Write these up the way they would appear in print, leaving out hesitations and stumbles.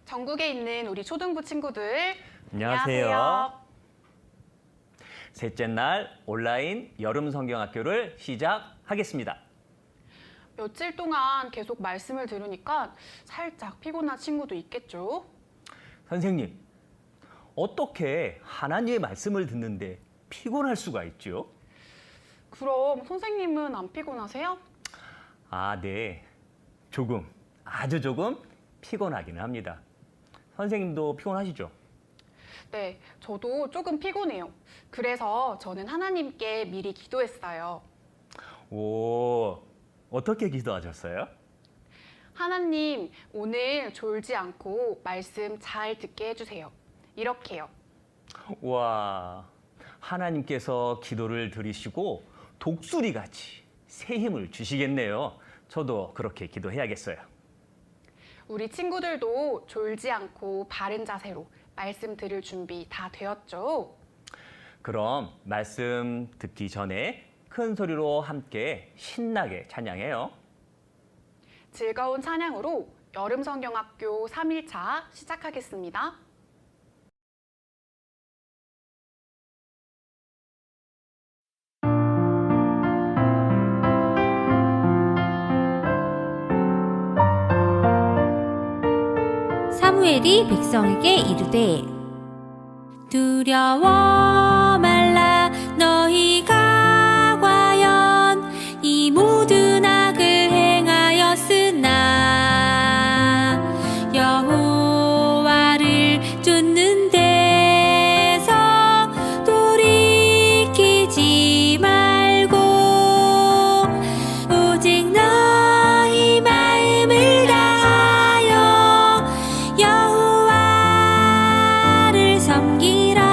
전국에 있는 우리 초등부 친구들, 안녕하세요. 셋째 날 온라인 여름 성경학교를 시작하겠습니다. 며칠 동안 계속 말씀을 들으니까 살짝 피곤한 친구도 있겠죠? 선생님, 어떻게 하나님의 말씀을 듣는데 피곤할 수가 있죠? 그럼 선생님은 안 피곤하세요? 네. 조금, 아주 조금 피곤하기는 합니다. 선생님도 피곤하시죠? 네, 저도 조금 피곤해요. 그래서 저는 하나님께 미리 기도했어요. 오, 어떻게 기도하셨어요? 하나님, 오늘 졸지 않고 말씀 잘 듣게 해주세요. 이렇게요. 와, 하나님께서 기도를 들으시고 독수리같이 새 힘을 주시겠네요. 저도 그렇게 기도해야겠어요. 우리 친구들도 졸지 않고 바른 자세로 말씀 들을 준비 다 되었죠? 그럼 말씀 듣기 전에 큰 소리로 함께 신나게 찬양해요. 즐거운 찬양으로 여름성경학교 3일차 시작하겠습니다. 사무엘이 백성에게 이르되 두려워 말라 너희가 과연 이 모든 악을 행하였으나 여호와를 쫓는 데서 돌이키지 말고 오직 너희 마음을 다하여 여호와를 섬기라.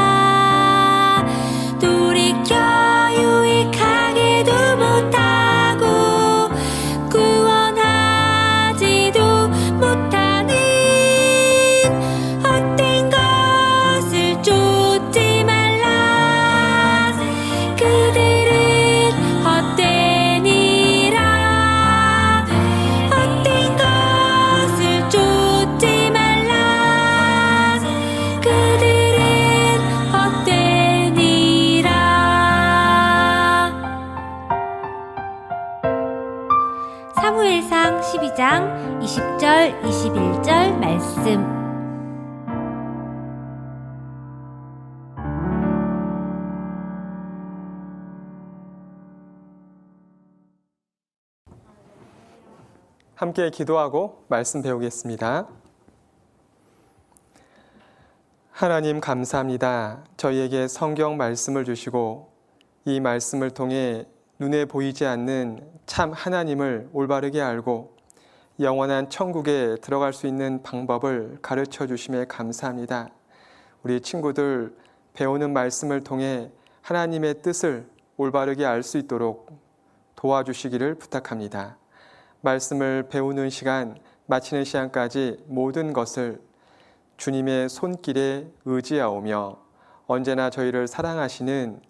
돌이켜 유익하게도 못하고 구원하지도 못하는 헛된 것을 쫓지 말라. 그들은 헛되니라. 헛된 것을 쫓지 말라. 그들은 헛되니라. 사무엘상 12장 20절 21절 말씀. 함께 기도하고 말씀 배우겠습니다. 하나님 감사합니다. 저희에게 성경 말씀을 주시고 이 말씀을 통해 눈에 보이지 않는 참 하나님을 올바르게 알고 영원한 천국에 들어갈 수 있는 방법을 가르쳐 주심에 감사합니다. 우리 친구들 배우는 말씀을 통해 하나님의 뜻을 올바르게 알 수 있도록 도와주시기를 부탁합니다. 말씀을 배우는 시간, 마치는 시간까지 모든 것을 주님의 손길에 의지하오며 언제나 저희를 사랑하시는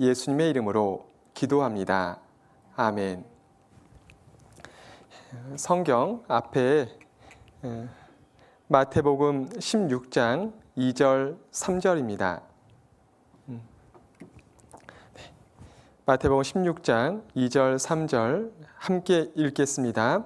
예수님의 이름으로 기도합니다. 아멘. 성경 앞에 마태복음 16장 2절 3절입니다. 마태복음 16장 2절 3절 함께 읽겠습니다.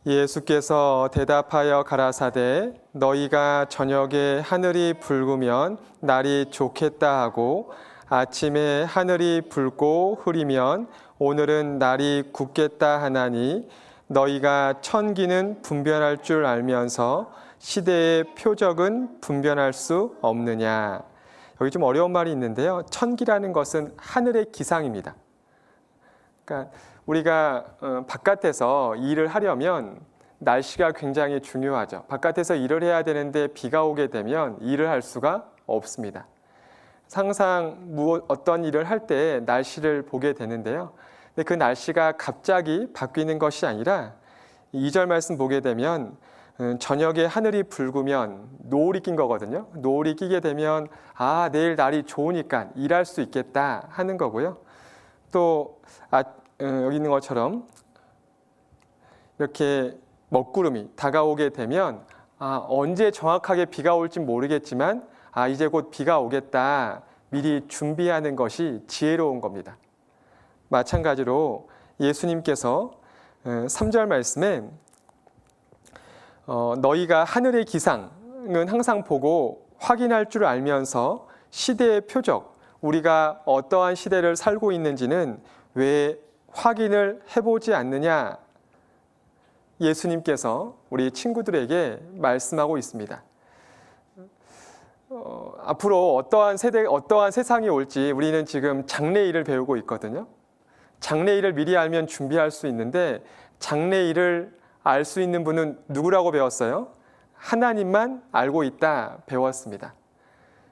예수께서 대답하여 가라사대 너희가 저녁에 하늘이 붉으면 날이 좋겠다 하고 아침에 하늘이 붉고 흐리면 오늘은 날이 굳겠다 하나니 너희가 천기는 분별할 줄 알면서 시대의 표적은 분별할 수 없느냐. 여기 좀 어려운 말이 있는데요. 천기라는 것은 하늘의 기상입니다. 그러니까 우리가 바깥에서 일을 하려면 날씨가 굉장히 중요하죠. 바깥에서 일을 해야 되는데 비가 오게 되면 일을 할 수가 없습니다. 항상 어떤 일을 할 때 날씨를 보게 되는데요. 근데 그 날씨가 갑자기 바뀌는 것이 아니라 2절 말씀 보게 되면 저녁에 하늘이 붉으면 노을이 낀 거거든요. 노을이 끼게 되면 내일 날이 좋으니까 일할 수 있겠다 하는 거고요. 또 여기 있는 것처럼 이렇게 먹구름이 다가오게 되면 언제 정확하게 비가 올지 모르겠지만 이제 곧 비가 오겠다 미리 준비하는 것이 지혜로운 겁니다. 마찬가지로 예수님께서 3절 말씀에 너희가 하늘의 기상은 항상 보고 확인할 줄 알면서 시대의 표적, 우리가 어떠한 시대를 살고 있는지는 왜 확인을 해보지 않느냐? 예수님께서 우리 친구들에게 말씀하고 있습니다. 앞으로 어떠한 세상이 올지 우리는 지금 장래일을 배우고 있거든요. 장래일을 미리 알면 준비할 수 있는데 장래일을 알 수 있는 분은 누구라고 배웠어요? 하나님만 알고 있다 배웠습니다.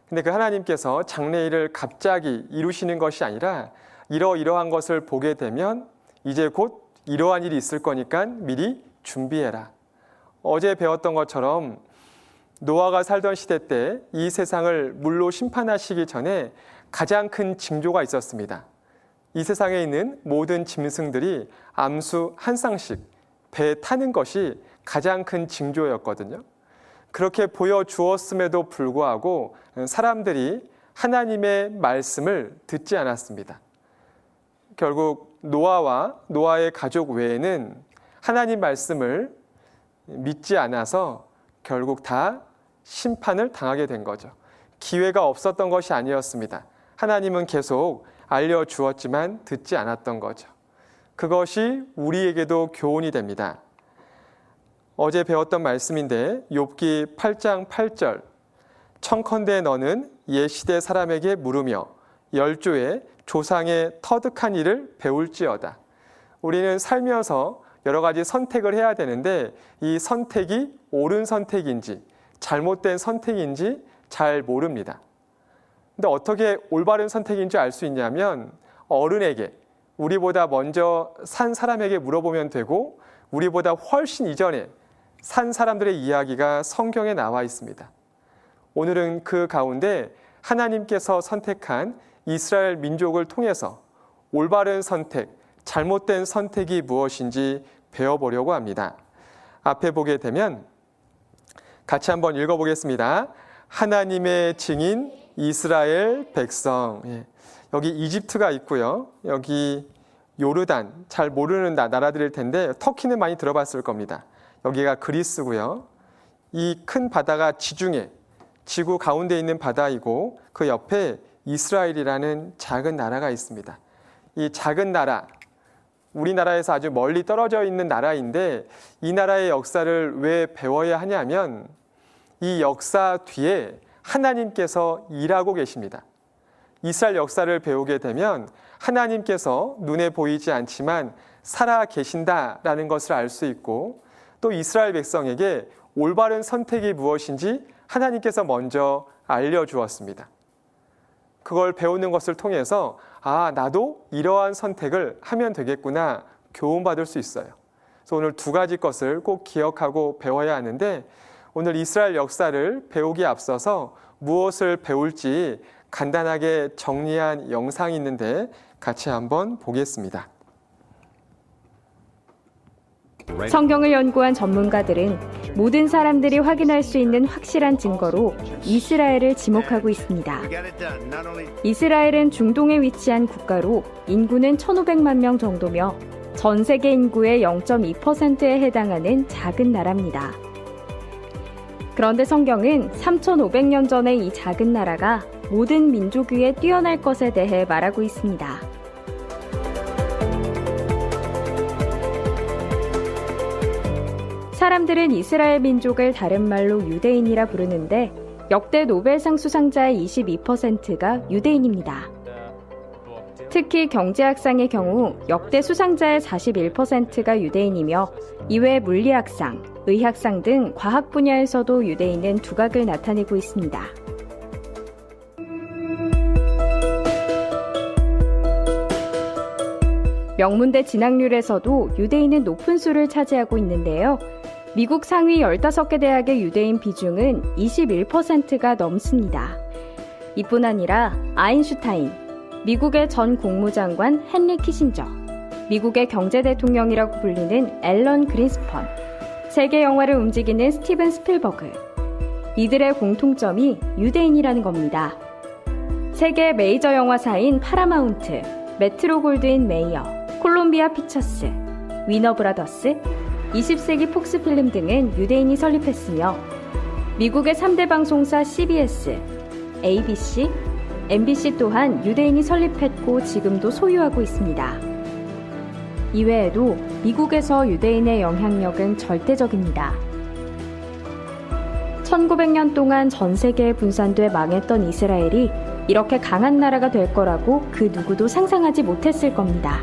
근데 그 하나님께서 장래일을 갑자기 이루시는 것이 아니라 이러한 것을 보게 되면 이제 곧 이러한 일이 있을 거니까 미리 준비해라. 어제 배웠던 것처럼 노아가 살던 시대 때 이 세상을 물로 심판하시기 전에 가장 큰 징조가 있었습니다. 이 세상에 있는 모든 짐승들이 암수 한 쌍씩 배에 타는 것이 가장 큰 징조였거든요. 그렇게 보여주었음에도 불구하고 사람들이 하나님의 말씀을 듣지 않았습니다. 결국 노아와 노아의 가족 외에는 하나님 말씀을 믿지 않아서 결국 다 심판을 당하게 된 거죠. 기회가 없었던 것이 아니었습니다. 하나님은 계속 알려주었지만 듣지 않았던 거죠. 그것이 우리에게도 교훈이 됩니다. 어제 배웠던 말씀인데 욥기 8장 8절 청컨대 너는 옛시대 사람에게 물으며 열조의 조상의 터득한 일을 배울지어다. 우리는 살면서 여러 가지 선택을 해야 되는데 이 선택이 옳은 선택인지 잘못된 선택인지 잘 모릅니다. 근데 어떻게 올바른 선택인지 알 수 있냐면 어른에게, 우리보다 먼저 산 사람에게 물어보면 되고 우리보다 훨씬 이전에 산 사람들의 이야기가 성경에 나와 있습니다. 오늘은 그 가운데 하나님께서 선택한 이스라엘 민족을 통해서 올바른 선택, 잘못된 선택이 무엇인지 배워보려고 합니다. 앞에 보게 되면 같이 한번 읽어보겠습니다. 하나님의 증인 이스라엘 백성. 여기 이집트가 있고요. 여기 요르단, 잘 모르는 나라들일 텐데 터키는 많이 들어봤을 겁니다. 여기가 그리스고요. 이 큰 바다가 지중해, 지구 가운데 있는 바다이고 그 옆에 이스라엘이라는 작은 나라가 있습니다. 이 작은 나라, 우리나라에서 아주 멀리 떨어져 있는 나라인데 이 나라의 역사를 왜 배워야 하냐면 이 역사 뒤에 하나님께서 일하고 계십니다. 이스라엘 역사를 배우게 되면 하나님께서 눈에 보이지 않지만 살아 계신다라는 것을 알 수 있고 또 이스라엘 백성에게 올바른 선택이 무엇인지 하나님께서 먼저 알려주었습니다. 그걸 배우는 것을 통해서 나도 이러한 선택을 하면 되겠구나 교훈받을 수 있어요. 그래서 오늘 두 가지 것을 꼭 기억하고 배워야 하는데 오늘 이스라엘 역사를 배우기에 앞서서 무엇을 배울지 간단하게 정리한 영상이 있는데 같이 한번 보겠습니다. 성경을 연구한 전문가들은 모든 사람들이 확인할 수 있는 확실한 증거로 이스라엘을 지목하고 있습니다. 이스라엘은 중동에 위치한 국가로 인구는 1,500만 명 정도며 전 세계 인구의 0.2%에 해당하는 작은 나라입니다. 그런데 성경은 3,500년 전에 이 작은 나라가 모든 민족 위에 뛰어날 것에 대해 말하고 있습니다. 사람들은 이스라엘 민족을 다른 말로 유대인이라 부르는데 역대 노벨상 수상자의 22%가 유대인입니다. 특히 경제학상의 경우 역대 수상자의 41%가 유대인이며 이외 물리학상, 의학상 등 과학 분야에서도 유대인은 두각을 나타내고 있습니다. 명문대 진학률에서도 유대인은 높은 수를 차지하고 있는데요. 미국 상위 15개 대학의 유대인 비중은 21%가 넘습니다. 이뿐 아니라 아인슈타인, 미국의 전 국무장관 헨리 키신저, 미국의 경제 대통령이라고 불리는 앨런 그린스펀, 세계 영화를 움직이는 스티븐 스필버그. 이들의 공통점이 유대인이라는 겁니다. 세계 메이저 영화사인 파라마운트, 메트로 골드윈 메이어, 콜롬비아 피처스, 위너 브라더스, 20세기 폭스 필름 등은 유대인이 설립했으며 미국의 3대 방송사 CBS, ABC, MBC 또한 유대인이 설립했고 지금도 소유하고 있습니다. 이외에도 미국에서 유대인의 영향력은 절대적입니다. 1900년 동안 전 세계에 분산돼 망했던 이스라엘이 이렇게 강한 나라가 될 거라고 그 누구도 상상하지 못했을 겁니다.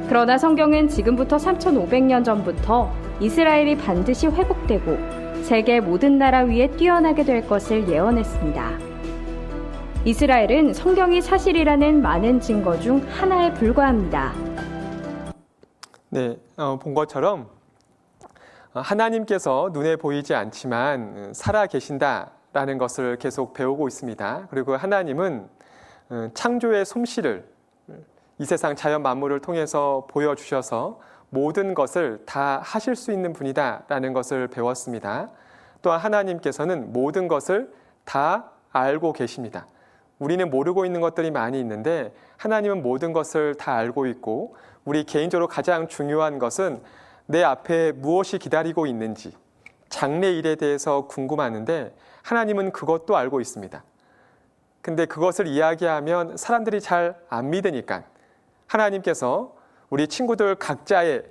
그러나 성경은 지금부터 3500년 전부터 이스라엘이 반드시 회복되고 세계 모든 나라 위에 뛰어나게 될 것을 예언했습니다. 이스라엘은 성경이 사실이라는 많은 증거 중 하나에 불과합니다. 네, 본 것처럼 하나님께서 눈에 보이지 않지만 살아 계신다라는 것을 계속 배우고 있습니다. 그리고 하나님은 창조의 솜씨를 이 세상 자연 만물을 통해서 보여주셔서 모든 것을 다 하실 수 있는 분이다라는 것을 배웠습니다. 또한 하나님께서는 모든 것을 다 알고 계십니다. 우리는 모르고 있는 것들이 많이 있는데 하나님은 모든 것을 다 알고 있고 우리 개인적으로 가장 중요한 것은 내 앞에 무엇이 기다리고 있는지 장래일에 대해서 궁금하는데 하나님은 그것도 알고 있습니다. 근데 그것을 이야기하면 사람들이 잘 안 믿으니까 하나님께서 우리 친구들 각자의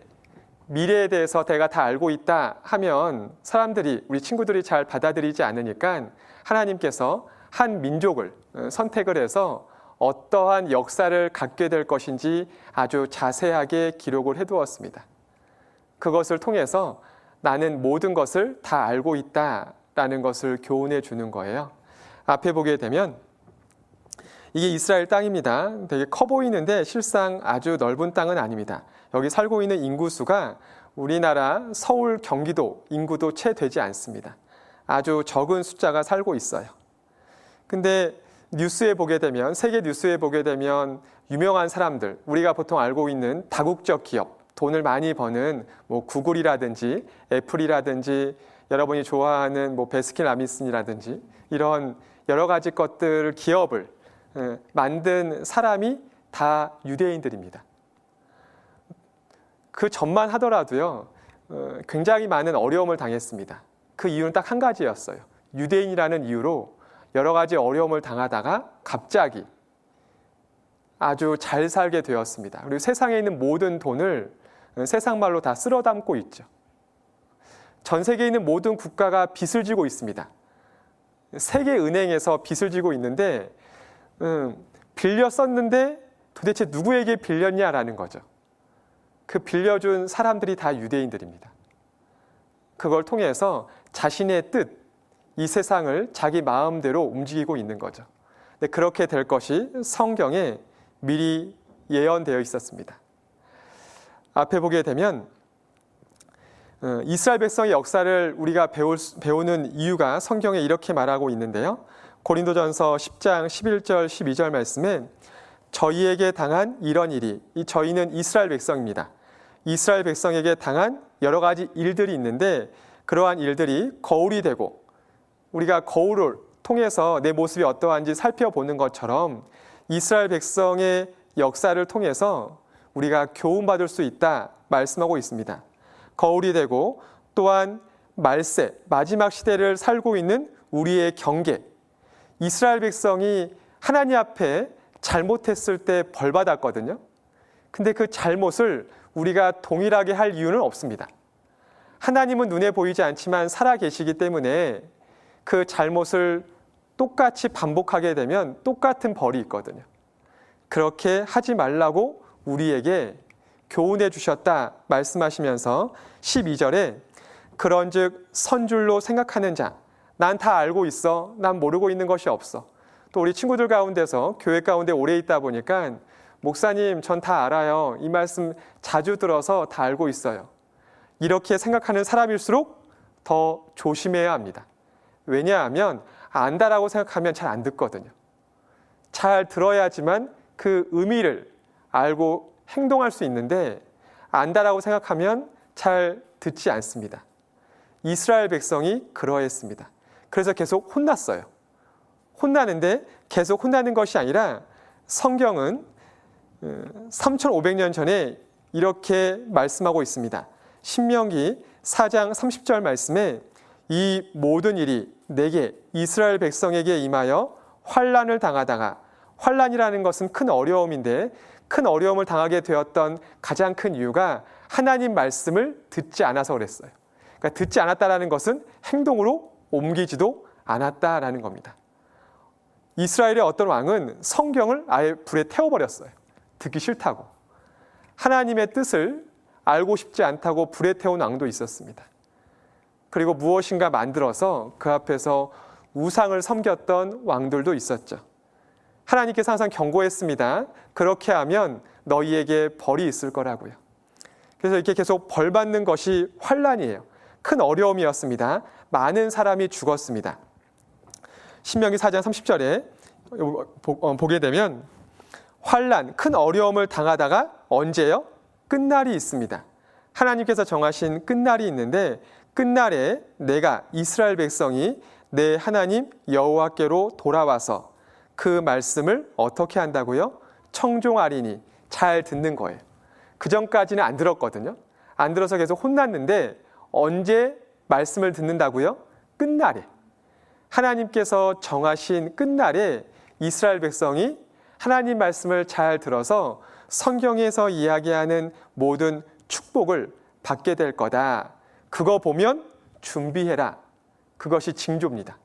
미래에 대해서 내가 다 알고 있다 하면 사람들이 우리 친구들이 잘 받아들이지 않으니까 하나님께서 한 민족을 선택을 해서 어떠한 역사를 갖게 될 것인지 아주 자세하게 기록을 해두었습니다. 그것을 통해서 나는 모든 것을 다 알고 있다라는 것을 교훈해 주는 거예요. 앞에 보게 되면 이게 이스라엘 땅입니다. 되게 커 보이는데 실상 아주 넓은 땅은 아닙니다. 여기 살고 있는 인구수가 우리나라 서울, 경기도 인구도 채 되지 않습니다. 아주 적은 숫자가 살고 있어요. 근데 뉴스에 보게 되면 세계 뉴스에 보게 되면 유명한 사람들 우리가 보통 알고 있는 다국적 기업 돈을 많이 버는 뭐 구글이라든지 애플이라든지 여러분이 좋아하는 뭐 베스킨라빈스라든지 이런 여러 가지 것들 기업을 만든 사람이 다 유대인들입니다. 그 전만 하더라도요 굉장히 많은 어려움을 당했습니다. 그 이유는 딱 한 가지였어요. 유대인이라는 이유로 여러 가지 어려움을 당하다가 갑자기 아주 잘 살게 되었습니다. 그리고 세상에 있는 모든 돈을 세상 말로 다 쓸어 담고 있죠. 전 세계에 있는 모든 국가가 빚을 지고 있습니다. 세계은행에서 빚을 지고 있는데 빌려 썼는데 도대체 누구에게 빌렸냐라는 거죠. 그 빌려준 사람들이 다 유대인들입니다. 그걸 통해서 자신의 뜻, 이 세상을 자기 마음대로 움직이고 있는 거죠. 근데 그렇게 될 것이 성경에 미리 예언되어 있었습니다. 앞에 보게 되면 이스라엘 백성의 역사를 우리가 배우는 이유가 성경에 이렇게 말하고 있는데요. 고린도전서 10장 11절 12절 말씀에 저희에게 당한 이런 일이 이 저희는 이스라엘 백성입니다. 이스라엘 백성에게 당한 여러 가지 일들이 있는데 그러한 일들이 거울이 되고 우리가 거울을 통해서 내 모습이 어떠한지 살펴보는 것처럼 이스라엘 백성의 역사를 통해서 우리가 교훈받을 수 있다 말씀하고 있습니다. 거울이 되고 또한 말세, 마지막 시대를 살고 있는 우리의 경계. 이스라엘 백성이 하나님 앞에 잘못했을 때 벌받았거든요. 근데 그 잘못을 우리가 동일하게 할 이유는 없습니다. 하나님은 눈에 보이지 않지만 살아 계시기 때문에 그 잘못을 똑같이 반복하게 되면 똑같은 벌이 있거든요. 그렇게 하지 말라고 우리에게 교훈해 주셨다 말씀하시면서 12절에 그런즉 선줄로 생각하는 자, 난 다 알고 있어. 난 모르고 있는 것이 없어. 또 우리 친구들 가운데서 교회 가운데 오래 있다 보니까 목사님 전 다 알아요. 이 말씀 자주 들어서 다 알고 있어요. 이렇게 생각하는 사람일수록 더 조심해야 합니다. 왜냐하면 안다라고 생각하면 잘 안 듣거든요. 잘 들어야지만 그 의미를 알고 행동할 수 있는데 안다라고 생각하면 잘 듣지 않습니다. 이스라엘 백성이 그러했습니다. 그래서 계속 혼났어요. 혼나는데 계속 혼나는 것이 아니라 성경은 3,500년 전에 이렇게 말씀하고 있습니다. 신명기 4장 30절 말씀에 이 모든 일이 내게 이스라엘 백성에게 임하여 환난을 당하다가, 환난이라는 것은 큰 어려움인데 큰 어려움을 당하게 되었던 가장 큰 이유가 하나님 말씀을 듣지 않아서 그랬어요. 그러니까 듣지 않았다라는 것은 행동으로 옮기지도 않았다라는 겁니다. 이스라엘의 어떤 왕은 성경을 아예 불에 태워버렸어요. 듣기 싫다고. 하나님의 뜻을 알고 싶지 않다고 불에 태운 왕도 있었습니다. 그리고 무엇인가 만들어서 그 앞에서 우상을 섬겼던 왕들도 있었죠. 하나님께서 항상 경고했습니다. 그렇게 하면 너희에게 벌이 있을 거라고요. 그래서 이렇게 계속 벌 받는 것이 환난이에요. 큰 어려움이었습니다. 많은 사람이 죽었습니다. 신명기 4장 30절에 보게 되면 환난, 큰 어려움을 당하다가 언제요? 끝날이 있습니다. 하나님께서 정하신 끝날이 있는데 끝날에 내가 이스라엘 백성이 내 하나님 여호와께로 돌아와서 그 말씀을 어떻게 한다고요? 청종하리니, 잘 듣는 거예요. 그 전까지는 안 들었거든요. 안 들어서 계속 혼났는데 언제 말씀을 듣는다고요? 끝날에. 하나님께서 정하신 끝날에 이스라엘 백성이 하나님 말씀을 잘 들어서 성경에서 이야기하는 모든 축복을 받게 될 거다. 그거 보면 준비해라. 그것이 징조입니다.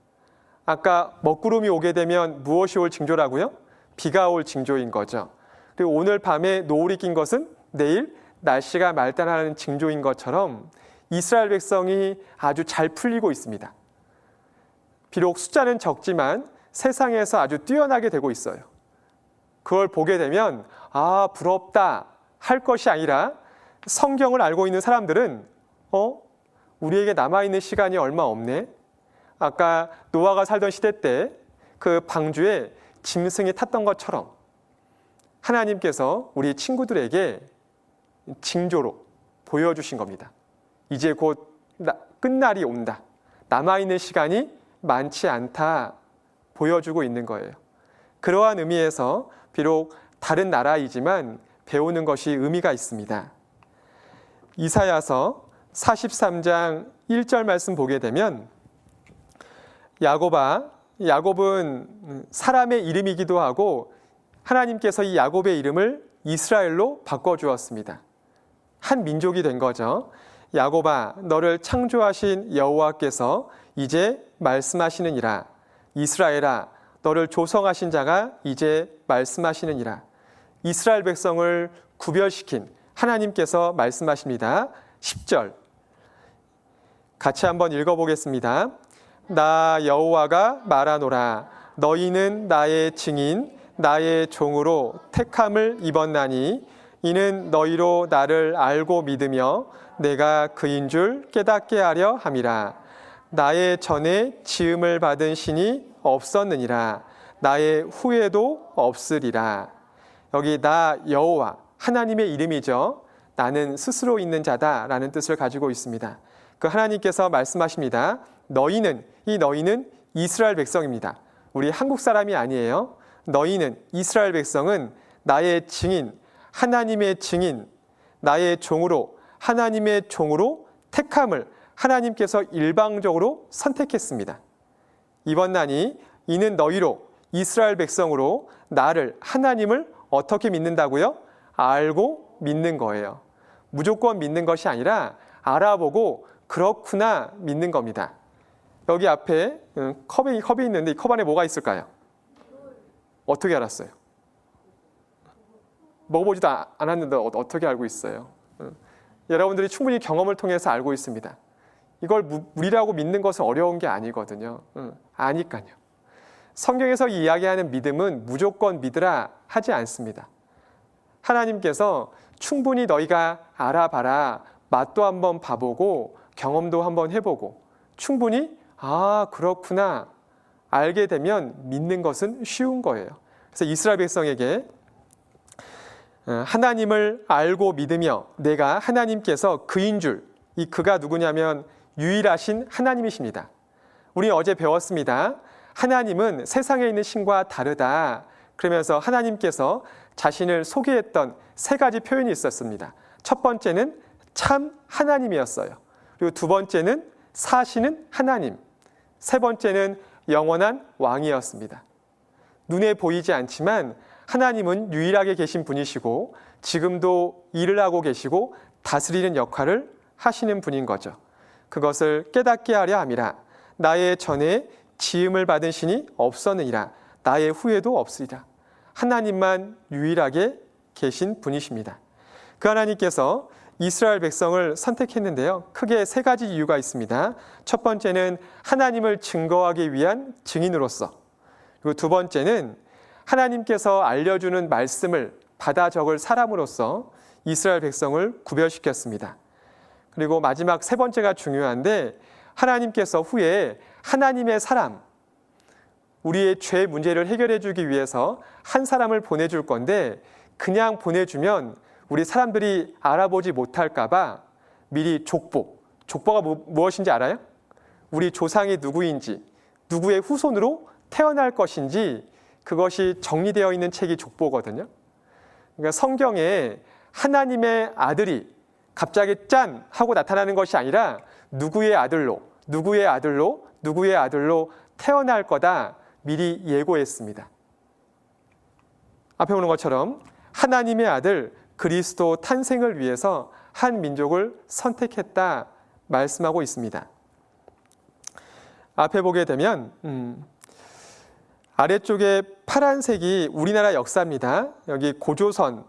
아까 먹구름이 오게 되면 무엇이 올 징조라고요? 비가 올 징조인 거죠. 그리고 오늘 밤에 노을이 낀 것은 내일 날씨가 말단하는 징조인 것처럼 이스라엘 백성이 아주 잘 풀리고 있습니다. 비록 숫자는 적지만 세상에서 아주 뛰어나게 되고 있어요. 그걸 보게 되면 아, 부럽다 할 것이 아니라 성경을 알고 있는 사람들은 우리에게 남아있는 시간이 얼마 없네. 아까 노아가 살던 시대 때 그 방주에 짐승이 탔던 것처럼 하나님께서 우리 친구들에게 징조로 보여주신 겁니다. 이제 곧 끝날이 온다. 남아있는 시간이 많지 않다 보여주고 있는 거예요. 그러한 의미에서 비록 다른 나라이지만 배우는 것이 의미가 있습니다. 이사야서 43장 1절 말씀 보게 되면 야곱은 사람의 이름이기도 하고 하나님께서 이 야곱의 이름을 이스라엘로 바꿔주었습니다. 한 민족이 된 거죠. 야곱아, 너를 창조하신 여호와께서 이제 말씀하시느니라. 이스라엘아, 너를 조성하신 자가 이제 말씀하시느니라. 이스라엘 백성을 구별시킨 하나님께서 말씀하십니다. 10절 같이 한번 읽어보겠습니다. 나 여호와가 말하노라. 너희는 나의 증인, 나의 종으로 택함을 입었나니 이는 너희로 나를 알고 믿으며 내가 그인 줄 깨닫게 하려 함이라. 나의 전에 지음을 받은 신이 없었느니라. 나의 후에도 없으리라. 여기 나 여호와, 하나님의 이름이죠. 나는 스스로 있는 자다라는 뜻을 가지고 있습니다. 그 하나님께서 말씀하십니다. 너희는 이스라엘 백성입니다. 우리 한국 사람이 아니에요. 너희는, 이스라엘 백성은 나의 증인, 하나님의 증인, 나의 종으로, 하나님의 종으로 택함을 하나님께서 일방적으로 선택했습니다. 이번 난이 이는 너희로, 이스라엘 백성으로 나를, 하나님을 어떻게 믿는다고요? 알고 믿는 거예요. 무조건 믿는 것이 아니라 알아보고 그렇구나 믿는 겁니다. 여기 앞에 컵이 있는데 이 컵 안에 뭐가 있을까요? 어떻게 알았어요? 먹어보지도 않았는데 어떻게 알고 있어요? 여러분들이 충분히 경험을 통해서 알고 있습니다. 이걸 물이라고 믿는 것은 어려운 게 아니거든요. 아니까요. 성경에서 이야기하는 믿음은 무조건 믿으라 하지 않습니다. 하나님께서 충분히 너희가 알아봐라, 맛도 한번 봐보고 경험도 한번 해보고 충분히 그렇구나 알게 되면 믿는 것은 쉬운 거예요. 그래서 이스라엘 백성에게 하나님을 알고 믿으며 내가 하나님께서 그인 줄, 이 그가 누구냐면 유일하신 하나님이십니다. 우리 어제 배웠습니다. 하나님은 세상에 있는 신과 다르다. 그러면서 하나님께서 자신을 소개했던 세 가지 표현이 있었습니다. 첫 번째는 참 하나님이었어요. 그리고 두 번째는 사시는 하나님. 세 번째는 영원한 왕이었습니다. 눈에 보이지 않지만 하나님은 유일하게 계신 분이시고 지금도 일을 하고 계시고 다스리는 역할을 하시는 분인 거죠. 그것을 깨닫게 하려 함이라. 나의 전에 지음을 받은 신이 없었느니라. 나의 후에도 없으리라. 하나님만 유일하게 계신 분이십니다. 그 하나님께서 이스라엘 백성을 선택했는데요. 크게 세 가지 이유가 있습니다. 첫 번째는 하나님을 증거하기 위한 증인으로서, 그리고 두 번째는 하나님께서 알려주는 말씀을 받아 적을 사람으로서 이스라엘 백성을 구별시켰습니다. 그리고 마지막 세 번째가 중요한데 하나님께서 후에 하나님의 사람, 우리의 죄 문제를 해결해 주기 위해서 한 사람을 보내줄 건데 그냥 보내주면 우리 사람들이 알아보지 못할까 봐 미리 족보가 무엇인지 알아요? 우리 조상이 누구인지, 누구의 후손으로 태어날 것인지 그것이 정리되어 있는 책이 족보거든요. 그러니까 성경에 하나님의 아들이 갑자기 짠 하고 나타나는 것이 아니라 누구의 아들로 태어날 거다 미리 예고했습니다. 앞에 보는 것처럼 하나님의 아들 그리스도 탄생을 위해서 한 민족을 선택했다 말씀하고 있습니다. 앞에 보게 되면 아래쪽에 파란색이 우리나라 역사입니다. 여기 고조선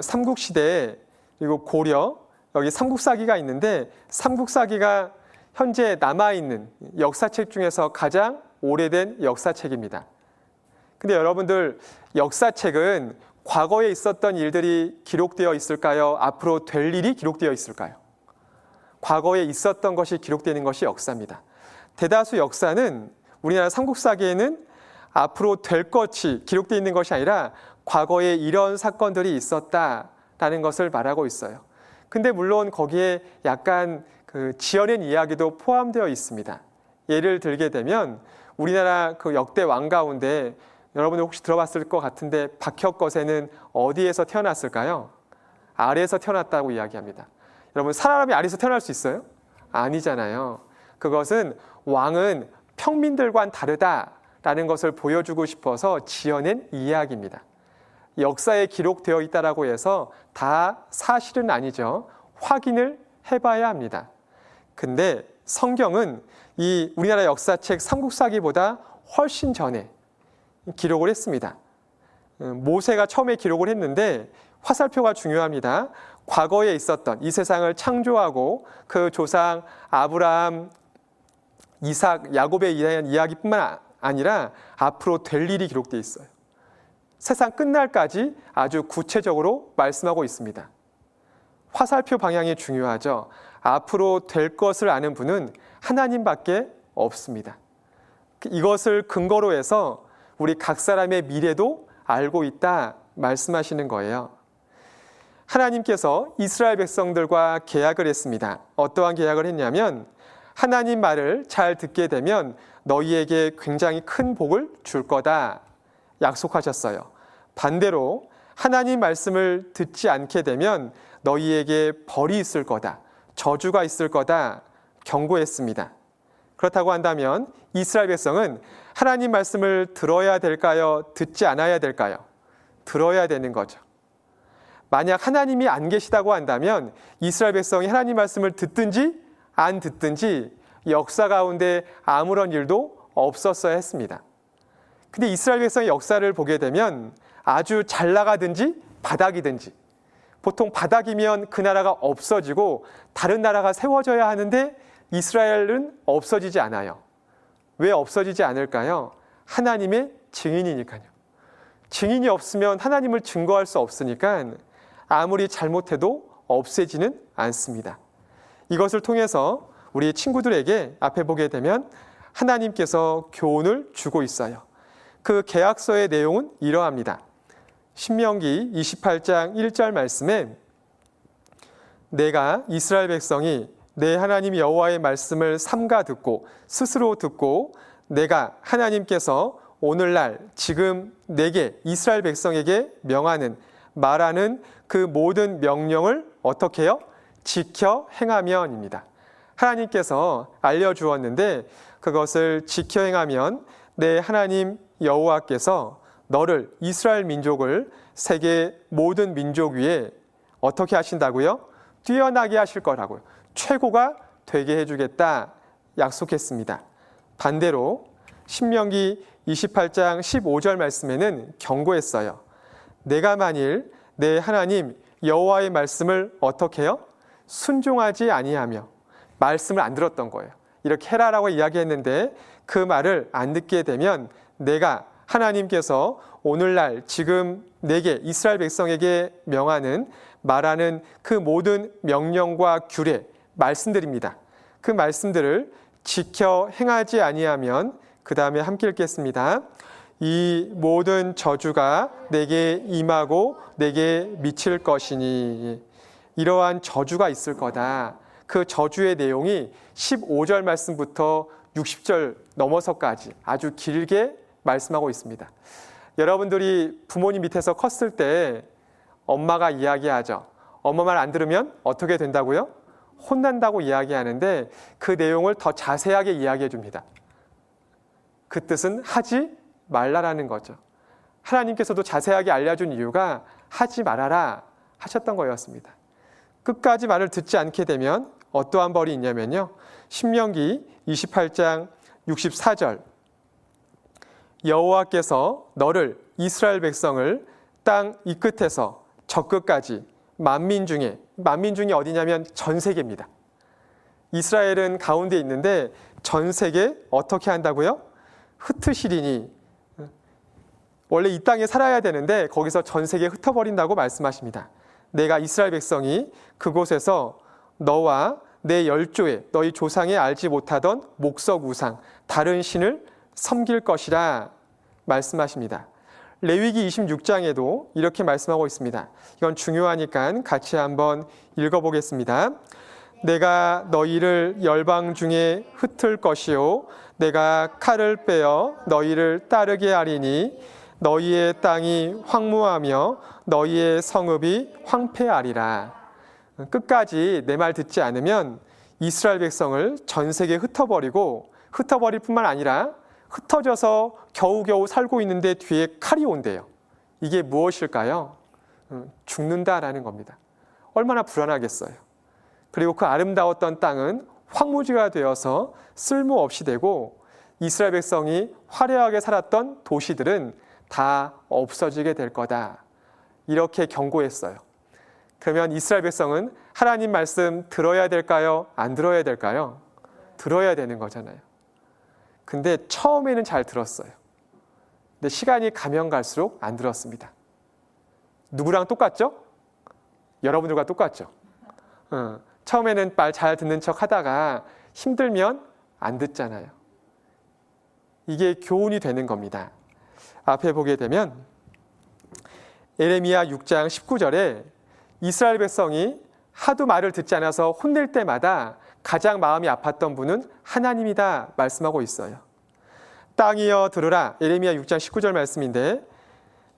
삼국시대 그리고 고려 여기 삼국사기가 있는데 삼국사기가 현재 남아있는 역사책 중에서 가장 오래된 역사책입니다. 근데 여러분들 역사책은 과거에 있었던 일들이 기록되어 있을까요? 앞으로 될 일이 기록되어 있을까요? 과거에 있었던 것이 기록되는 것이 역사입니다. 대다수 역사는 우리나라 삼국사기에는 앞으로 될 것이 기록되어 있는 것이 아니라 과거에 이런 사건들이 있었다라는 것을 말하고 있어요. 근데 물론 거기에 약간 지어낸 이야기도 포함되어 있습니다. 예를 들게 되면 우리나라 그 역대 왕 가운데 여러분들 혹시 들어봤을 것 같은데 박혁거세는 어디에서 태어났을까요? 알에서 태어났다고 이야기합니다. 여러분 사람이 알에서 태어날 수 있어요? 아니잖아요. 그것은 왕은 평민들과는 다르다라는 것을 보여주고 싶어서 지어낸 이야기입니다. 역사에 기록되어 있다라고 해서 다 사실은 아니죠. 확인을 해봐야 합니다. 근데 성경은 이 우리나라 역사책 삼국사기보다 훨씬 전에 기록을 했습니다. 모세가 처음에 기록을 했는데 화살표가 중요합니다. 과거에 있었던 이 세상을 창조하고 그 조상 아브라함, 이삭, 야곱에 대한 이야기뿐만 아니라 앞으로 될 일이 기록되어 있어요. 세상 끝날까지 아주 구체적으로 말씀하고 있습니다. 화살표 방향이 중요하죠. 앞으로 될 것을 아는 분은 하나님밖에 없습니다. 이것을 근거로 해서 우리 각 사람의 미래도 알고 있다 말씀하시는 거예요. 하나님께서 이스라엘 백성들과 계약을 했습니다. 어떠한 계약을 했냐면 하나님 말을 잘 듣게 되면 너희에게 굉장히 큰 복을 줄 거다 약속하셨어요. 반대로 하나님 말씀을 듣지 않게 되면 너희에게 벌이 있을 거다, 저주가 있을 거다 경고했습니다. 그렇다고 한다면 이스라엘 백성은 하나님 말씀을 들어야 될까요? 듣지 않아야 될까요? 들어야 되는 거죠. 만약 하나님이 안 계시다고 한다면 이스라엘 백성이 하나님 말씀을 듣든지 안 듣든지 역사 가운데 아무런 일도 없었어야 했습니다. 근데 이스라엘 백성의 역사를 보게 되면 아주 잘 나가든지 바닥이든지, 보통 바닥이면 그 나라가 없어지고 다른 나라가 세워져야 하는데 이스라엘은 없어지지 않아요. 왜 없어지지 않을까요? 하나님의 증인이니까요. 증인이 없으면 하나님을 증거할 수 없으니까 아무리 잘못해도 없애지는 않습니다. 이것을 통해서 우리 친구들에게 앞에 보게 되면 하나님께서 교훈을 주고 있어요. 그 계약서의 내용은 이러합니다. 신명기 28장 1절 말씀에 내가 이스라엘 백성이 내 하나님 여호와의 말씀을 삼가 듣고 스스로 듣고 내가 하나님께서 오늘날 지금 내게 이스라엘 백성에게 명하는 말하는 그 모든 명령을 어떻게 해요? 지켜 행하면입니다. 하나님께서 알려주었는데 그것을 지켜 행하면 내 하나님 여호와께서 너를 이스라엘 민족을 세계 모든 민족 위에 어떻게 하신다고요? 뛰어나게 하실 거라고요. 최고가 되게 해주겠다 약속했습니다. 반대로 신명기 28장 15절 말씀에는 경고했어요. 내가 만일 내 하나님 여호와의 말씀을 어떻게 해요? 순종하지 아니하며 말씀을 안 들었던 거예요. 이렇게 해라라고 이야기했는데 그 말을 안 듣게 되면 내가 하나님께서 오늘날 지금 내게 이스라엘 백성에게 명하는 말하는 그 모든 명령과 규례, 말씀들입니다. 그 말씀들을 지켜 행하지 아니하면 그 다음에 함께 읽겠습니다. 이 모든 저주가 내게 임하고 내게 미칠 것이니 이러한 저주가 있을 거다. 그 저주의 내용이 15절 말씀부터 60절 넘어서까지 아주 길게 말씀하고 있습니다. 여러분들이 부모님 밑에서 컸을 때 엄마가 이야기하죠. 엄마 말 안 들으면 어떻게 된다고요? 혼난다고 이야기하는데 그 내용을 더 자세하게 이야기해 줍니다. 그 뜻은 하지 말라라는 거죠. 하나님께서도 자세하게 알려준 이유가 하지 말아라 하셨던 거였습니다. 끝까지 말을 듣지 않게 되면 어떠한 벌이 있냐면요. 신명기 28장 64절 여호와께서 너를 이스라엘 백성을 땅 이 끝에서 저 끝까지 만민 중에 어디냐면 전 세계입니다. 이스라엘은 가운데 있는데 전 세계 어떻게 한다고요? 흩으시리니 원래 이 땅에 살아야 되는데 거기서 전 세계에 흩어버린다고 말씀하십니다. 내가 이스라엘 백성이 그곳에서 너와 내 열조에 너희 조상에 알지 못하던 목석 우상 다른 신을 섬길 것이라 말씀하십니다. 레위기 26장에도 이렇게 말씀하고 있습니다. 이건 중요하니까 같이 한번 읽어보겠습니다. 내가 너희를 열방 중에 흩을 것이요 내가 칼을 빼어 너희를 따르게 하리니 너희의 땅이 황무하며 너희의 성읍이 황폐하리라. 끝까지 내 말 듣지 않으면 이스라엘 백성을 전 세계에 흩어버릴 뿐만 아니라 흩어져서 겨우겨우 살고 있는데 뒤에 칼이 온대요. 이게 무엇일까요? 죽는다라는 겁니다. 얼마나 불안하겠어요. 그리고 그 아름다웠던 땅은 황무지가 되어서 쓸모없이 되고 이스라엘 백성이 화려하게 살았던 도시들은 다 없어지게 될 거다. 이렇게 경고했어요. 그러면 이스라엘 백성은 하나님 말씀 들어야 될까요? 안 들어야 될까요? 들어야 되는 거잖아요. 근데 처음에는 잘 들었어요. 근데 시간이 가면 갈수록 안 들었습니다. 누구랑 똑같죠? 여러분들과 똑같죠? 처음에는 말 잘 듣는 척 하다가 힘들면 안 듣잖아요. 이게 교훈이 되는 겁니다. 앞에 보게 되면 예레미야 6장 19절에 이스라엘 백성이 하도 말을 듣지 않아서 혼낼 때마다 가장 마음이 아팠던 분은 하나님이다 말씀하고 있어요. 땅이여 들으라. 예레미야 6장 19절 말씀인데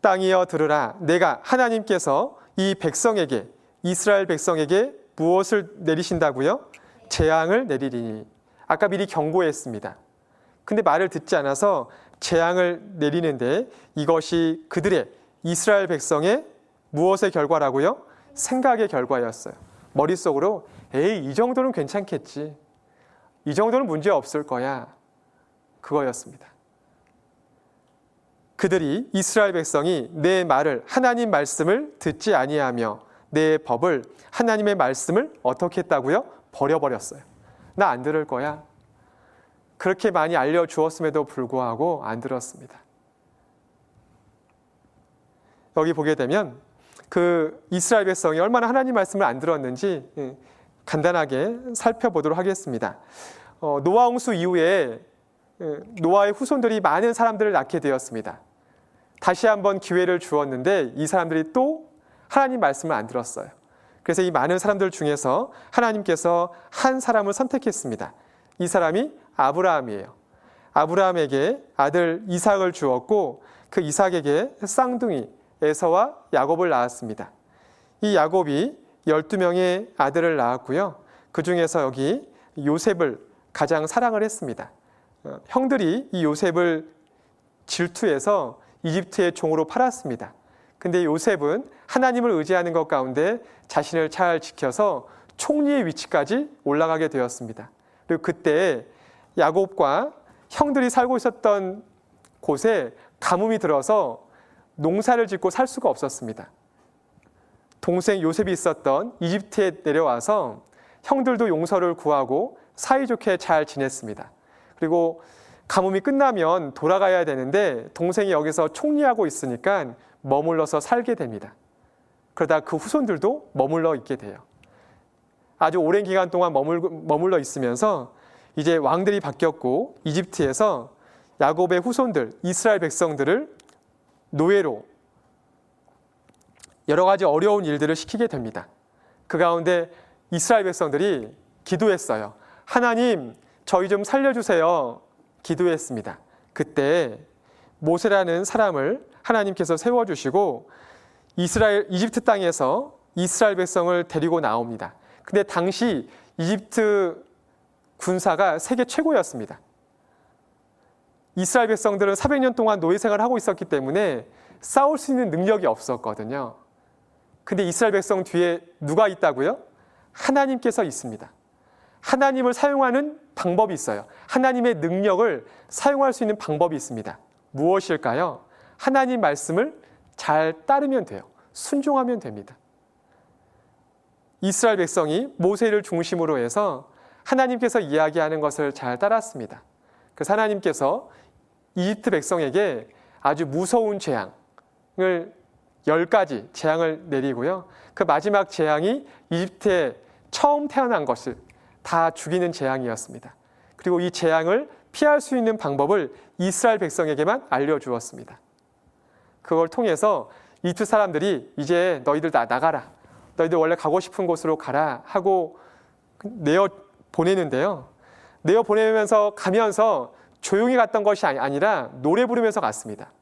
땅이여 들으라. 내가 하나님께서 이 백성에게 이스라엘 백성에게 무엇을 내리신다고요? 재앙을 내리리니. 아까 미리 경고했습니다. 근데 말을 듣지 않아서 재앙을 내리는데 이것이 그들의 이스라엘 백성의 무엇의 결과라고요? 생각의 결과였어요. 머릿속으로 에이 이 정도는 괜찮겠지. 이 정도는 문제 없을 거야. 그거였습니다. 그들이 이스라엘 백성이 내 말을 하나님 말씀을 듣지 아니하며 내 법을 하나님의 말씀을 어떻게 했다고요? 버려버렸어요. 나 안 들을 거야. 그렇게 많이 알려주었음에도 불구하고 안 들었습니다. 여기 보게 되면 그 이스라엘 백성이 얼마나 하나님 말씀을 안 들었는지 간단하게 살펴보도록 하겠습니다. 노아 홍수 이후에 노아의 후손들이 많은 사람들을 낳게 되었습니다. 다시 한번 기회를 주었는데 이 사람들이 또 하나님 말씀을 안 들었어요. 그래서 이 많은 사람들 중에서 하나님께서 한 사람을 선택했습니다. 이 사람이 아브라함이에요. 아브라함에게 아들 이삭을 주었고 그 이삭에게 쌍둥이 에서와 야곱을 낳았습니다. 이 야곱이 12명의 아들을 낳았고요. 그 중에서 여기 요셉을 가장 사랑을 했습니다. 형들이 이 요셉을 질투해서 이집트의 종으로 팔았습니다. 근데 요셉은 하나님을 의지하는 것 가운데 자신을 잘 지켜서 총리의 위치까지 올라가게 되었습니다. 그리고 그때 야곱과 형들이 살고 있었던 곳에 가뭄이 들어서 농사를 짓고 살 수가 없었습니다. 동생 요셉이 있었던 이집트에 내려와서 형들도 용서를 구하고 사이좋게 잘 지냈습니다. 그리고 가뭄이 끝나면 돌아가야 되는데 동생이 여기서 총리하고 있으니까 머물러서 살게 됩니다. 그러다 그 후손들도 머물러 있게 돼요. 아주 오랜 기간 동안 머물러 있으면서 이제 왕들이 바뀌었고 이집트에서 야곱의 후손들, 이스라엘 백성들을 노예로 여러 가지 어려운 일들을 시키게 됩니다. 그 가운데 이스라엘 백성들이 기도했어요. 하나님, 저희 좀 살려주세요. 기도했습니다. 그때 모세라는 사람을 하나님께서 세워주시고 이집트 땅에서 이스라엘 백성을 데리고 나옵니다. 근데 당시 이집트 군사가 세계 최고였습니다. 이스라엘 백성들은 400년 동안 노예 생활을 하고 있었기 때문에 싸울 수 있는 능력이 없었거든요. 근데 이스라엘 백성 뒤에 누가 있다고요? 하나님께서 있습니다. 하나님을 사용하는 방법이 있어요. 하나님의 능력을 사용할 수 있는 방법이 있습니다. 무엇일까요? 하나님 말씀을 잘 따르면 돼요. 순종하면 됩니다. 이스라엘 백성이 모세를 중심으로 해서 하나님께서 이야기하는 것을 잘 따랐습니다. 그래서 하나님께서 이집트 백성에게 아주 무서운 재앙을 10가지 재앙을 내리고요. 그 마지막 재앙이 이집트에 처음 태어난 것을 다 죽이는 재앙이었습니다. 그리고 이 재앙을 피할 수 있는 방법을 이스라엘 백성에게만 알려주었습니다. 그걸 통해서 이집트 사람들이 이제 너희들 다 나가라. 너희들 원래 가고 싶은 곳으로 가라 하고 내어 보내는데요. 내어 보내면서 가면서 조용히 갔던 것이 아니라 노래 부르면서 갔습니다.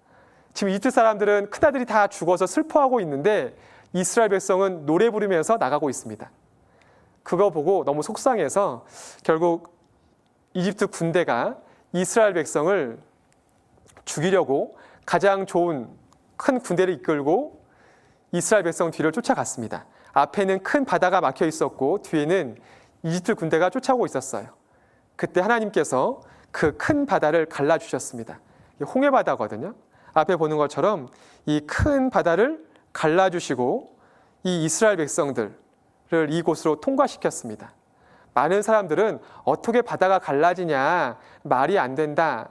지금 이집트 사람들은 큰아들이 다 죽어서 슬퍼하고 있는데 이스라엘 백성은 노래 부르면서 나가고 있습니다. 그거 보고 너무 속상해서 결국 이집트 군대가 이스라엘 백성을 죽이려고 가장 좋은 큰 군대를 이끌고 이스라엘 백성 뒤를 쫓아갔습니다. 앞에는 큰 바다가 막혀 있었고 뒤에는 이집트 군대가 쫓아오고 있었어요. 그때 하나님께서 그 큰 바다를 갈라주셨습니다. 홍해바다거든요. 앞에 보는 것처럼 이 큰 바다를 갈라주시고 이 이스라엘 백성들을 이곳으로 통과시켰습니다. 많은 사람들은 어떻게 바다가 갈라지냐, 말이 안 된다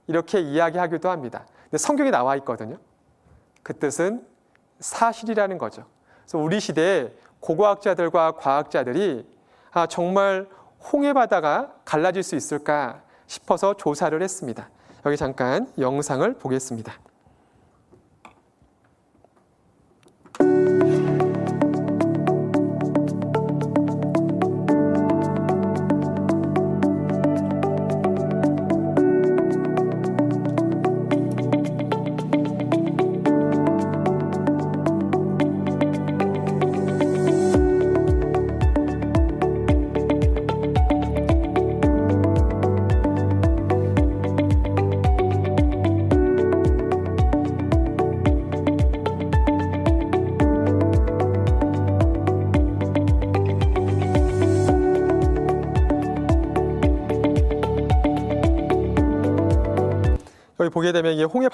이렇게 이야기하기도 합니다. 근데 성경에 나와 있거든요. 그 뜻은 사실이라는 거죠. 그래서 우리 시대에 고고학자들과 과학자들이 정말 홍해바다가 갈라질 수 있을까 싶어서 조사를 했습니다. 여기 잠깐 영상을 보겠습니다. 여기 보게 되면 이게 홍해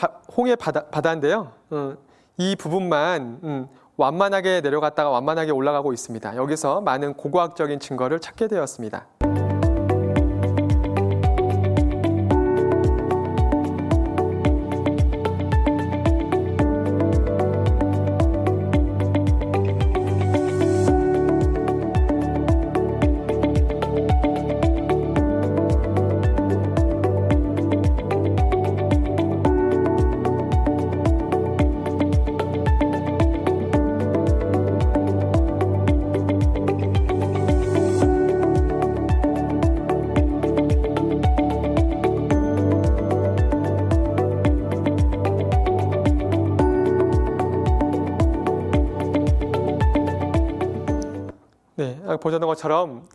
바다인데요. 이 부분만 완만하게 내려갔다가 완만하게 올라가고 있습니다. 여기서 많은 고고학적인 증거를 찾게 되었습니다. 보셨던 것처럼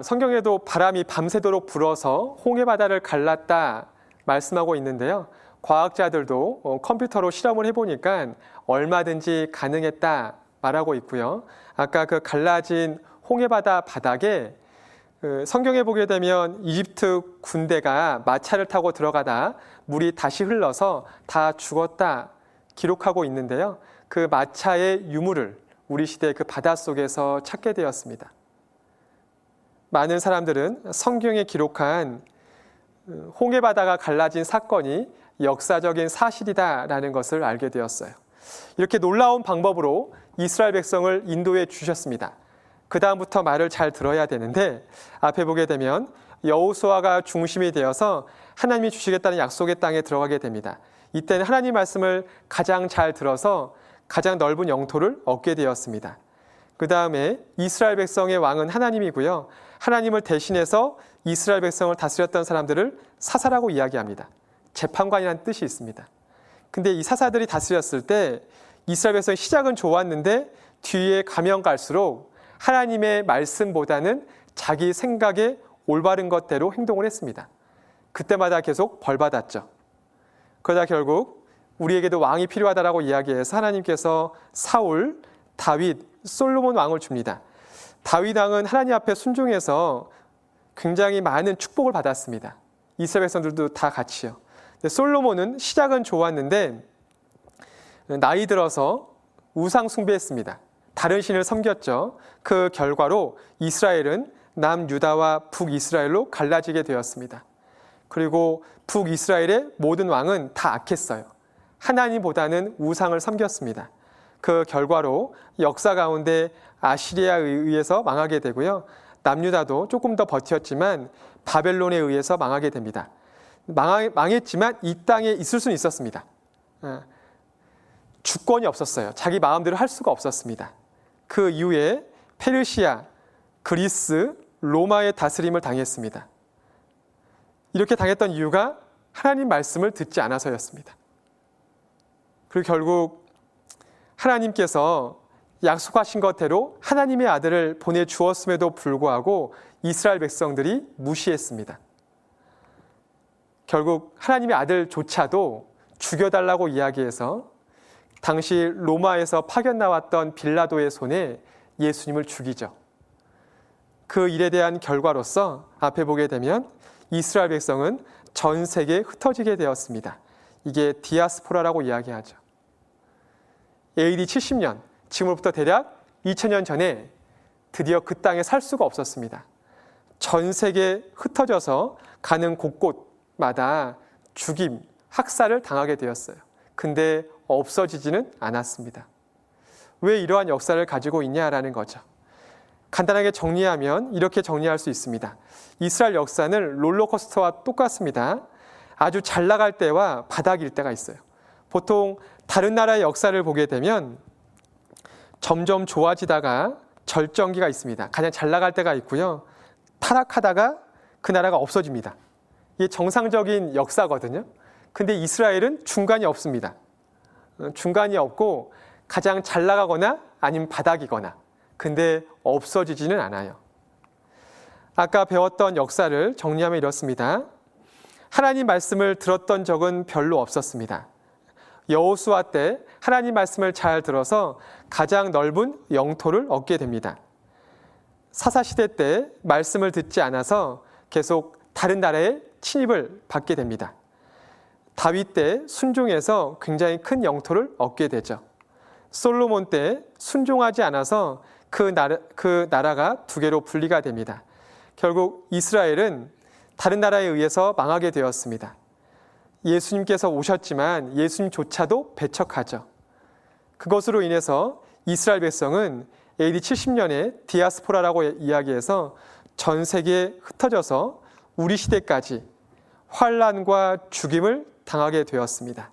성경에도 바람이 밤새도록 불어서 홍해 바다를 갈랐다 말씀하고 있는데요. 과학자들도 컴퓨터로 실험을 해보니까 얼마든지 가능했다 말하고 있고요. 아까 그 갈라진 홍해 바다 바닥에 성경에 보게 되면 이집트 군대가 마차를 타고 들어가다 물이 다시 흘러서 다 죽었다 기록하고 있는데요. 그 마차의 유물을 우리 시대 그 바닷속에서 찾게 되었습니다. 많은 사람들은 성경에 기록한 홍해 바다가 갈라진 사건이 역사적인 사실이다라는 것을 알게 되었어요. 이렇게 놀라운 방법으로 이스라엘 백성을 인도해 주셨습니다. 그 다음부터 말을 잘 들어야 되는데 앞에 보게 되면 여호수아가 중심이 되어서 하나님이 주시겠다는 약속의 땅에 들어가게 됩니다. 이때는 하나님 말씀을 가장 잘 들어서 가장 넓은 영토를 얻게 되었습니다. 그 다음에 이스라엘 백성의 왕은 하나님이고요. 하나님을 대신해서 이스라엘 백성을 다스렸던 사람들을 사사라고 이야기합니다. 재판관이라는 뜻이 있습니다. 근데 이 사사들이 다스렸을 때 이스라엘 백성의 시작은 좋았는데 뒤에 가면 갈수록 하나님의 말씀보다는 자기 생각에 올바른 것대로 행동을 했습니다. 그때마다 계속 벌받았죠. 그러다 결국 우리에게도 왕이 필요하다라고 이야기해서 하나님께서 사울, 다윗, 솔로몬 왕을 줍니다. 다윗 왕은 하나님 앞에 순종해서 굉장히 많은 축복을 받았습니다. 이스라엘 백성들도 다 같이요. 근데 솔로몬은 시작은 좋았는데 나이 들어서 우상 숭배했습니다. 다른 신을 섬겼죠. 그 결과로 이스라엘은 남유다와 북이스라엘로 갈라지게 되었습니다. 그리고 북이스라엘의 모든 왕은 다 악했어요. 하나님보다는 우상을 섬겼습니다. 그 결과로 역사 가운데 아시리아에 의해서 망하게 되고요. 남유다도 조금 더 버텼지만 바벨론에 의해서 망하게 됩니다. 망했지만 이 땅에 있을 수는 있었습니다. 주권이 없었어요. 자기 마음대로 할 수가 없었습니다. 그 이후에 페르시아, 그리스, 로마의 다스림을 당했습니다. 이렇게 당했던 이유가 하나님 말씀을 듣지 않아서였습니다. 그리고 결국 하나님께서 약속하신 것대로 하나님의 아들을 보내주었음에도 불구하고 이스라엘 백성들이 무시했습니다. 결국 하나님의 아들조차도 죽여달라고 이야기해서 당시 로마에서 파견 나왔던 빌라도의 손에 예수님을 죽이죠. 그 일에 대한 결과로서 앞에 보게 되면 이스라엘 백성은 전 세계에 흩어지게 되었습니다. 이게 디아스포라라고 이야기하죠. AD 70년, 지금으로부터 대략 2000년 전에 드디어 그 땅에 살 수가 없었습니다. 전 세계에 흩어져서 가는 곳곳마다 죽임, 학살을 당하게 되었어요. 근데 없어지지는 않았습니다. 왜 이러한 역사를 가지고 있냐라는 거죠. 간단하게 정리하면 이렇게 정리할 수 있습니다. 이스라엘 역사는 롤러코스터와 똑같습니다. 아주 잘 나갈 때와 바닥일 때가 있어요. 보통 다른 나라의 역사를 보게 되면 점점 좋아지다가 절정기가 있습니다. 가장 잘 나갈 때가 있고요. 타락하다가 그 나라가 없어집니다. 이게 정상적인 역사거든요. 근데 이스라엘은 중간이 없습니다. 중간이 없고 가장 잘 나가거나 아니면 바닥이거나, 근데 없어지지는 않아요. 아까 배웠던 역사를 정리하면 이렇습니다. 하나님 말씀을 들었던 적은 별로 없었습니다. 여호수아 때 하나님 말씀을 잘 들어서 가장 넓은 영토를 얻게 됩니다. 사사시대 때 말씀을 듣지 않아서 계속 다른 나라의 침입을 받게 됩니다. 다윗 때 순종해서 굉장히 큰 영토를 얻게 되죠. 솔로몬 때 순종하지 않아서 그 나라가 두 개로 분리가 됩니다. 결국 이스라엘은 다른 나라에 의해서 망하게 되었습니다. 예수님께서 오셨지만 예수님조차도 배척하죠. 그것으로 인해서 이스라엘 백성은 AD 70년에 디아스포라라고 이야기해서 전 세계에 흩어져서 우리 시대까지 환난과 죽임을 당하게 되었습니다.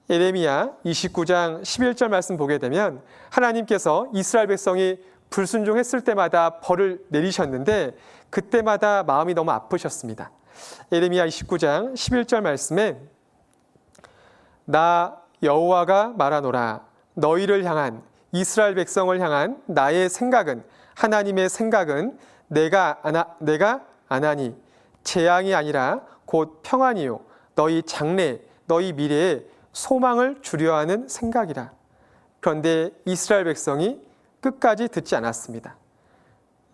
예레미야 29장 11절 말씀 보게 되면 하나님께서 이스라엘 백성이 불순종했을 때마다 벌을 내리셨는데 그때마다 마음이 너무 아프셨습니다. 예레미야 29장 11절 말씀에 나 여호와가 말하노라 너희를 향한 이스라엘 백성을 향한 나의 생각은, 하나님의 생각은 내가 안 하니 재앙이 아니라 곧 평안이요 너희 장래 너희 미래에 소망을 주려 하는 생각이라. 그런데 이스라엘 백성이 끝까지 듣지 않았습니다.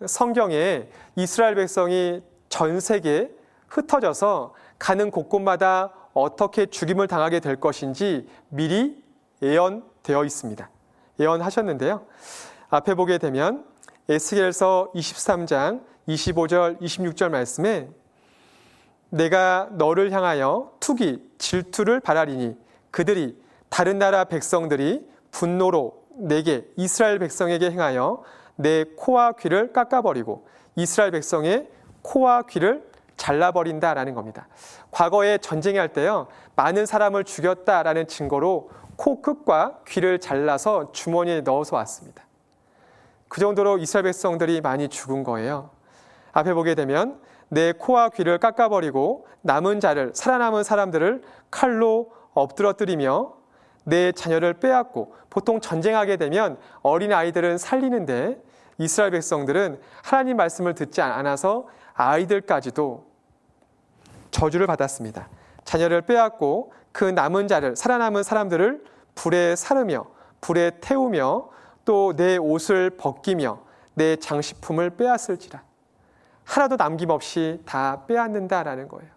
성경에 이스라엘 백성이 전 세계에 흩어져서 가는 곳곳마다 어떻게 죽임을 당하게 될 것인지 미리 예언되어 있습니다. 예언하셨는데요. 앞에 보게 되면 에스겔서 23장 25절 26절 말씀에 내가 너를 향하여 투기 질투를 발하리니 그들이 다른 나라 백성들이 분노로 내게 이스라엘 백성에게 행하여 내 코와 귀를 깎아버리고 이스라엘 백성의 코와 귀를 잘라버린다라는 겁니다. 과거에 전쟁할 때요, 많은 사람을 죽였다라는 증거로 코 끝과 귀를 잘라서 주머니에 넣어서 왔습니다. 그 정도로 이스라엘 백성들이 많이 죽은 거예요. 앞에 보게 되면 내 코와 귀를 깎아버리고 남은 자를, 살아남은 사람들을 칼로 엎드러뜨리며 내 자녀를 빼앗고, 보통 전쟁하게 되면 어린 아이들은 살리는데 이스라엘 백성들은 하나님 말씀을 듣지 않아서 아이들까지도 저주를 받았습니다. 자녀를 빼앗고 그 남은 자를, 살아남은 사람들을 불에 사르며 불에 태우며 또 내 옷을 벗기며 내 장식품을 빼앗을지라. 하나도 남김없이 다 빼앗는다라는 거예요.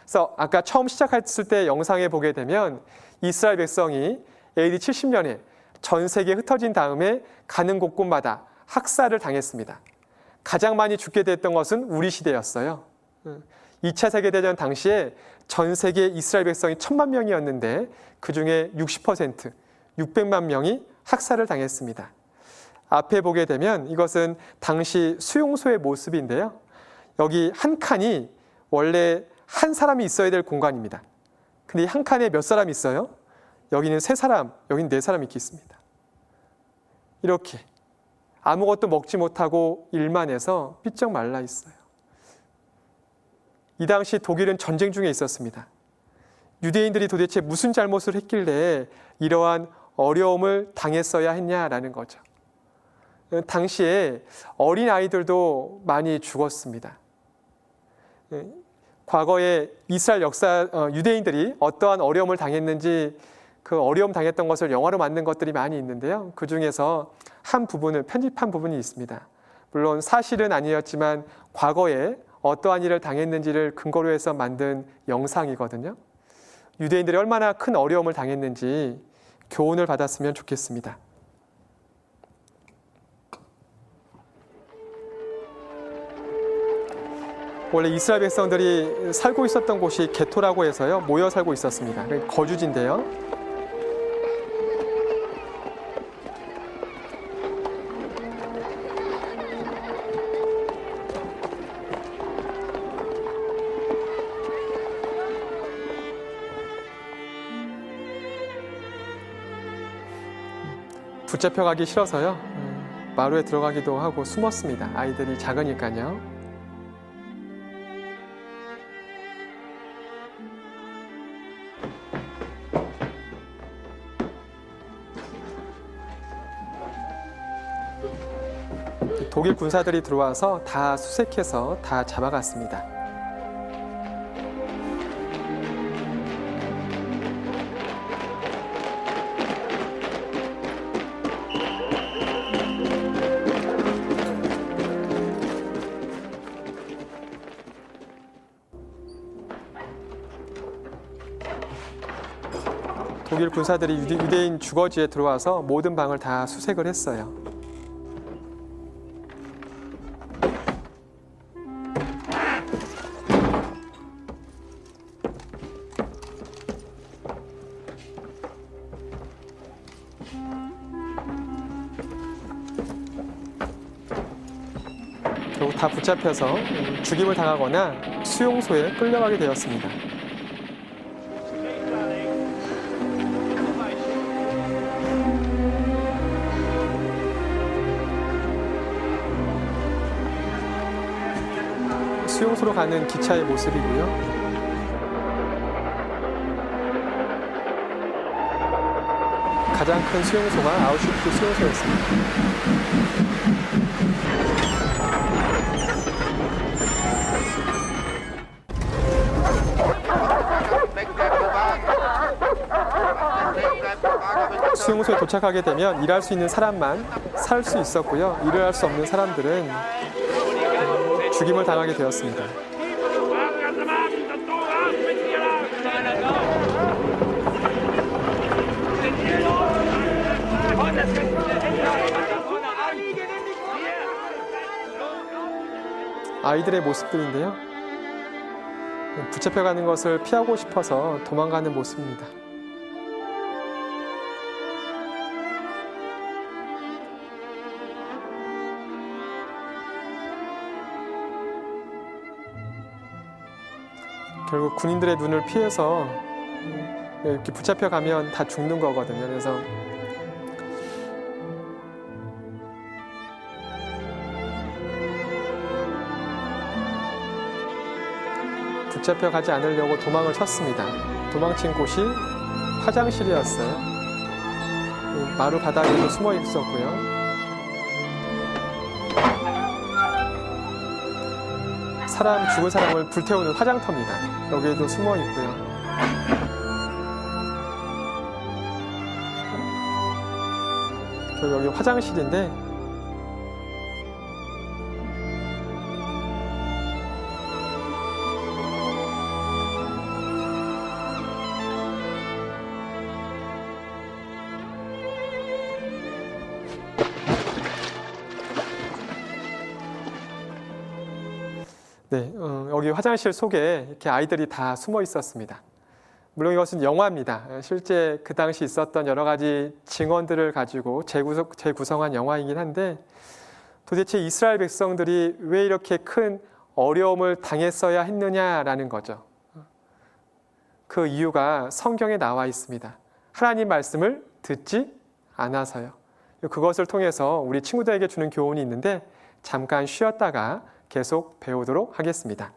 그래서 아까 처음 시작했을 때 영상에 보게 되면 이스라엘 백성이 AD 70년에 전 세계에 흩어진 다음에 가는 곳곳마다 학살을 당했습니다. 가장 많이 죽게 됐던 것은 우리 시대였어요. 2차 세계대전 당시에 전 세계 이스라엘 백성이 1000만 명이었는데 그중에 60%, 600만 명이 학살을 당했습니다. 앞에 보게 되면 이것은 당시 수용소의 모습인데요. 여기 한 칸이 원래 한 사람이 있어야 될 공간입니다. 근데 이 한 칸에 몇 사람이 있어요? 여기는 3사람, 여기는 4사람이 있습니다. 이렇게 아무것도 먹지 못하고 일만 해서 삐쩍 말라 있어요. 이 당시 독일은 전쟁 중에 있었습니다. 유대인들이 도대체 무슨 잘못을 했길래 이러한 어려움을 당했어야 했냐라는 거죠. 당시에 어린 아이들도 많이 죽었습니다. 과거에 이스라엘 유대인들이 어떠한 어려움을 당했는지 그 어려움 당했던 것을 영화로 만든 것들이 많이 있는데요. 그 중에서 한 부분을 편집한 부분이 있습니다. 물론 사실은 아니었지만 과거에 어떠한 일을 당했는지를 근거로 해서 만든 영상이거든요. 유대인들이 얼마나 큰 어려움을 당했는지 교훈을 받았으면 좋겠습니다. 원래 이스라엘 백성들이 살고 있었던 곳이 게토라고 해서요, 모여 살고 있었습니다. 거주지인데요. 붙잡혀가기 싫어서요, 마루에 들어가기도 하고 숨었습니다. 아이들이 작으니까요. 독일 군사들이 들어와서 다 수색해서 다 잡아갔습니다. 독일 군사들이 유대인 주거지에 들어와서 모든 방을 다 수색을 했어요. 결국 다 붙잡혀서 죽임을 당하거나 수용소에 끌려가게 되었습니다. 수용소로 가는 기차의 모습이고요. 가장 큰 수용소가 아우슈비츠 수용소였습니다. 수용소에 도착하게 되면 일할 수 있는 사람만 살 수 있었고요. 일을 할 수 없는 사람들은 죽임을 당하게 되었습니다. 아이들의 모습들인데요. 붙잡혀가는 것을 피하고 싶어서 도망가는 모습입니다. 결국 군인들의 눈을 피해서 이렇게 붙잡혀가면 다 죽는 거거든요. 그래서 붙잡혀가지 않으려고 도망을 쳤습니다. 도망친 곳이 화장실이었어요. 마루 바닥에도 숨어 있었고요. 죽은 사람을 불태우는 화장터입니다. 여기에도 숨어 있고요. 여기 화장실인데 여기 화장실 속에 이렇게 아이들이 다 숨어 있었습니다. 물론 이것은 영화입니다. 실제 그 당시 있었던 여러 가지 증언들을 가지고 재구성한 영화이긴 한데 도대체 이스라엘 백성들이 왜 이렇게 큰 어려움을 당했어야 했느냐라는 거죠. 그 이유가 성경에 나와 있습니다. 하나님 말씀을 듣지 않아서요. 그것을 통해서 우리 친구들에게 주는 교훈이 있는데 잠깐 쉬었다가 계속 배우도록 하겠습니다.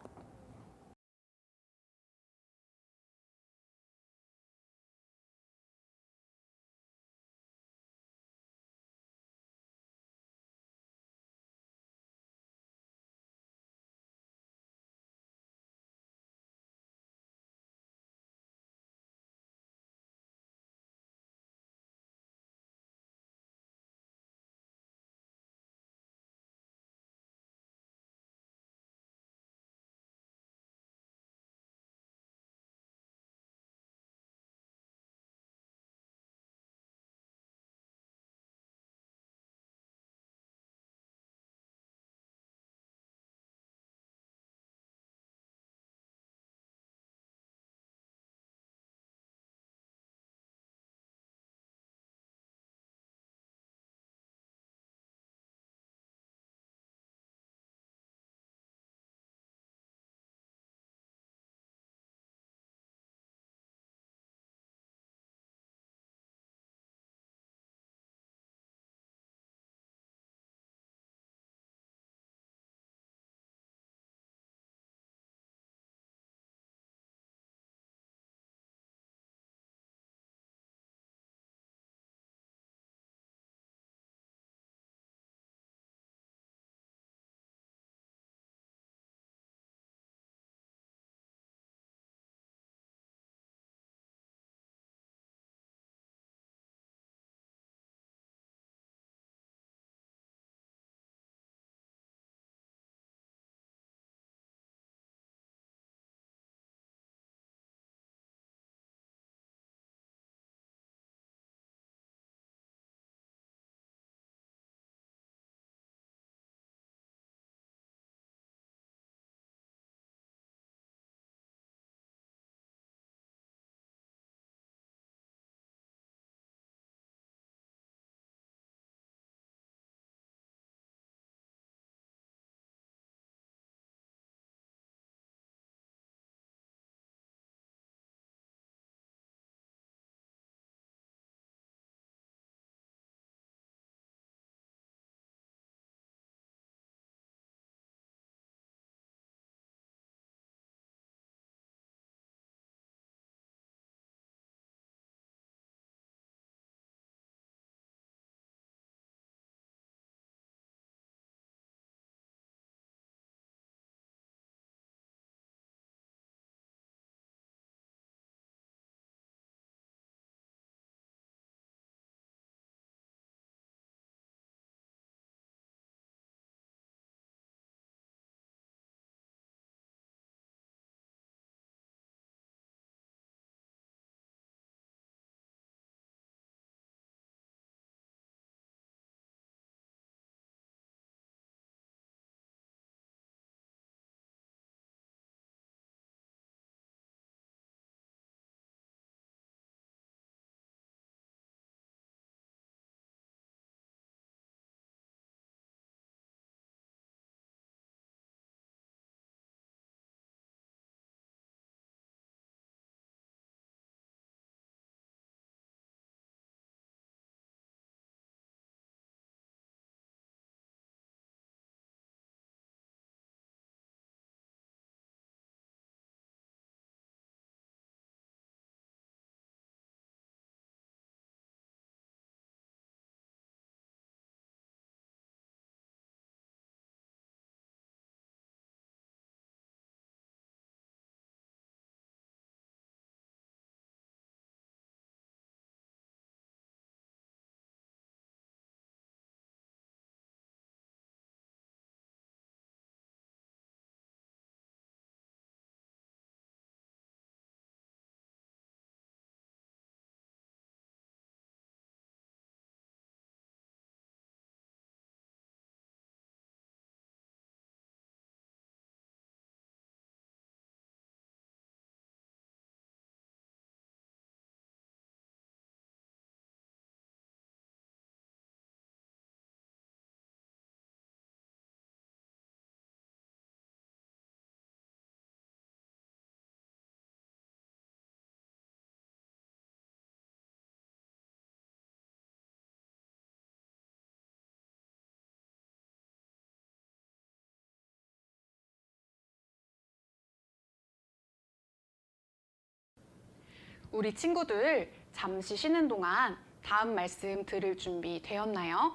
우리 친구들 잠시 쉬는 동안 다음 말씀 들을 준비 되었나요?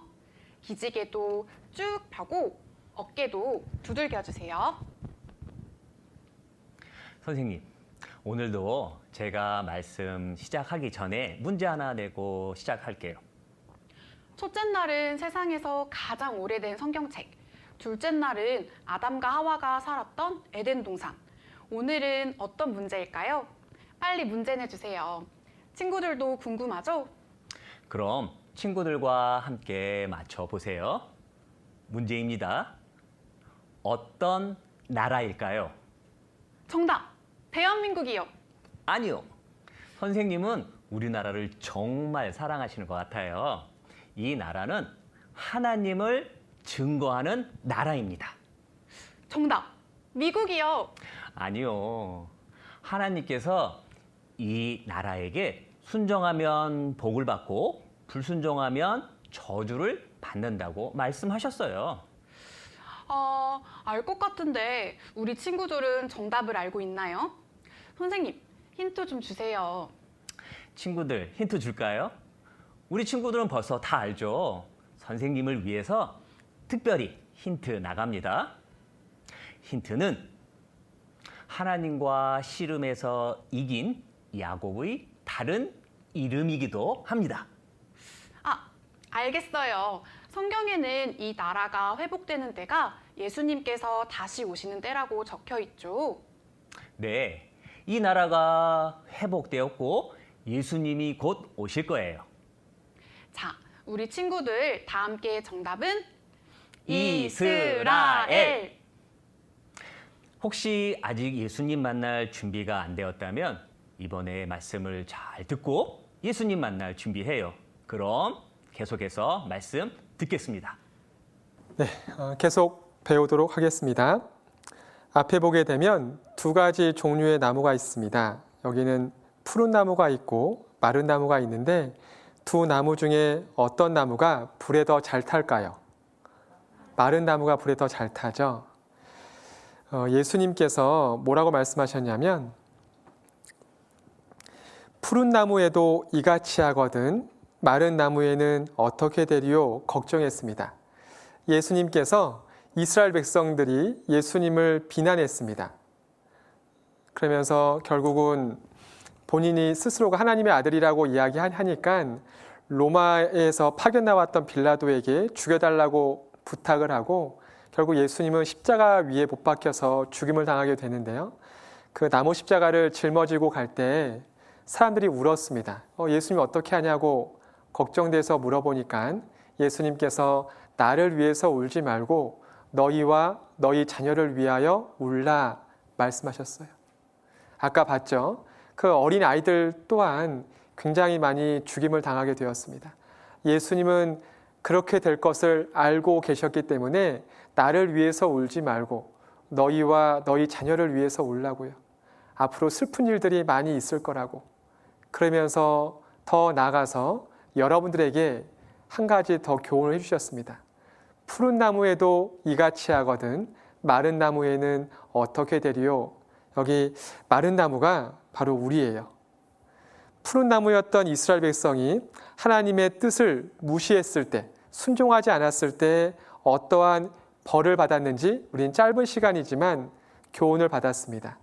기지개도 쭉 펴고 어깨도 두들겨 주세요. 선생님, 오늘도 제가 말씀 시작하기 전에 문제 하나 내고 시작할게요. 첫째 날은 세상에서 가장 오래된 성경책. 둘째 날은 아담과 하와가 살았던 에덴 동산. 오늘은 어떤 문제일까요? 빨리 문제 내주세요. 친구들도 궁금하죠? 그럼 친구들과 함께 맞춰보세요. 문제입니다. 어떤 나라일까요? 정답! 대한민국이요. 아니요. 선생님은 우리나라를 정말 사랑하시는 것 같아요. 이 나라는 하나님을 증거하는 나라입니다. 정답! 미국이요. 아니요. 하나님께서 이 나라에게 순종하면 복을 받고 불순종하면 저주를 받는다고 말씀하셨어요. 알 것 같은데 우리 친구들은 정답을 알고 있나요? 선생님, 힌트 좀 주세요. 친구들 힌트 줄까요? 우리 친구들은 벌써 다 알죠. 선생님을 위해서 특별히 힌트 나갑니다. 힌트는 하나님과 씨름에서 이긴 야곱의 다른 이름이기도 합니다. 알겠어요. 성경에는 이 나라가 회복되는 때가 예수님께서 다시 오시는 때라고 적혀 있죠. 네, 이 나라가 회복되었고 예수님이 곧 오실 거예요. 자, 우리 친구들 다 함께 정답은 이스라엘. 혹시 아직 예수님 만날 준비가 안 되었다면 이번에 말씀을 잘 듣고 예수님 만날 준비해요. 그럼 계속해서 말씀 듣겠습니다. 네, 계속 배우도록 하겠습니다. 앞에 보게 되면 두 가지 종류의 나무가 있습니다. 여기는 푸른 나무가 있고 마른 나무가 있는데 두 나무 중에 어떤 나무가 불에 더 잘 탈까요? 마른 나무가 불에 더 잘 타죠. 예수님께서 뭐라고 말씀하셨냐면 푸른 나무에도 이같이 하거든 마른 나무에는 어떻게 되리요? 걱정했습니다. 예수님께서 이스라엘 백성들이 예수님을 비난했습니다. 그러면서 결국은 본인이 스스로가 하나님의 아들이라고 이야기하니까 로마에서 파견 나왔던 빌라도에게 죽여달라고 부탁을 하고 결국 예수님은 십자가 위에 못 박혀서 죽임을 당하게 되는데요. 그 나무 십자가를 짊어지고 갈 때 사람들이 울었습니다. 예수님 어떻게 하냐고 걱정돼서 물어보니까 예수님께서 나를 위해서 울지 말고 너희와 너희 자녀를 위하여 울라 말씀하셨어요. 아까 봤죠? 그 어린 아이들 또한 굉장히 많이 죽임을 당하게 되었습니다. 예수님은 그렇게 될 것을 알고 계셨기 때문에 나를 위해서 울지 말고 너희와 너희 자녀를 위해서 울라고요. 앞으로 슬픈 일들이 많이 있을 거라고. 그러면서 더 나아가서 여러분들에게 한 가지 더 교훈을 해주셨습니다. 푸른 나무에도 이같이 하거든 마른 나무에는 어떻게 되리요? 여기 마른 나무가 바로 우리예요. 푸른 나무였던 이스라엘 백성이 하나님의 뜻을 무시했을 때, 순종하지 않았을 때 어떠한 벌을 받았는지 우린 짧은 시간이지만 교훈을 받았습니다.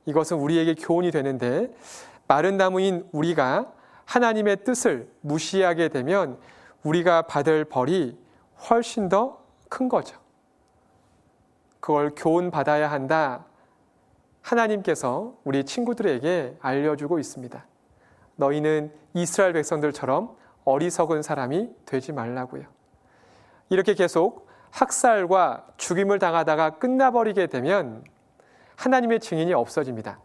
이것은 우리에게 교훈이 되는데 마른 나무인 우리가 하나님의 뜻을 무시하게 되면 우리가 받을 벌이 훨씬 더 큰 거죠. 그걸 교훈 받아야 한다. 하나님께서 우리 친구들에게 알려주고 있습니다. 너희는 이스라엘 백성들처럼 어리석은 사람이 되지 말라고요. 이렇게 계속 학살과 죽임을 당하다가 끝나버리게 되면 하나님의 증인이 없어집니다.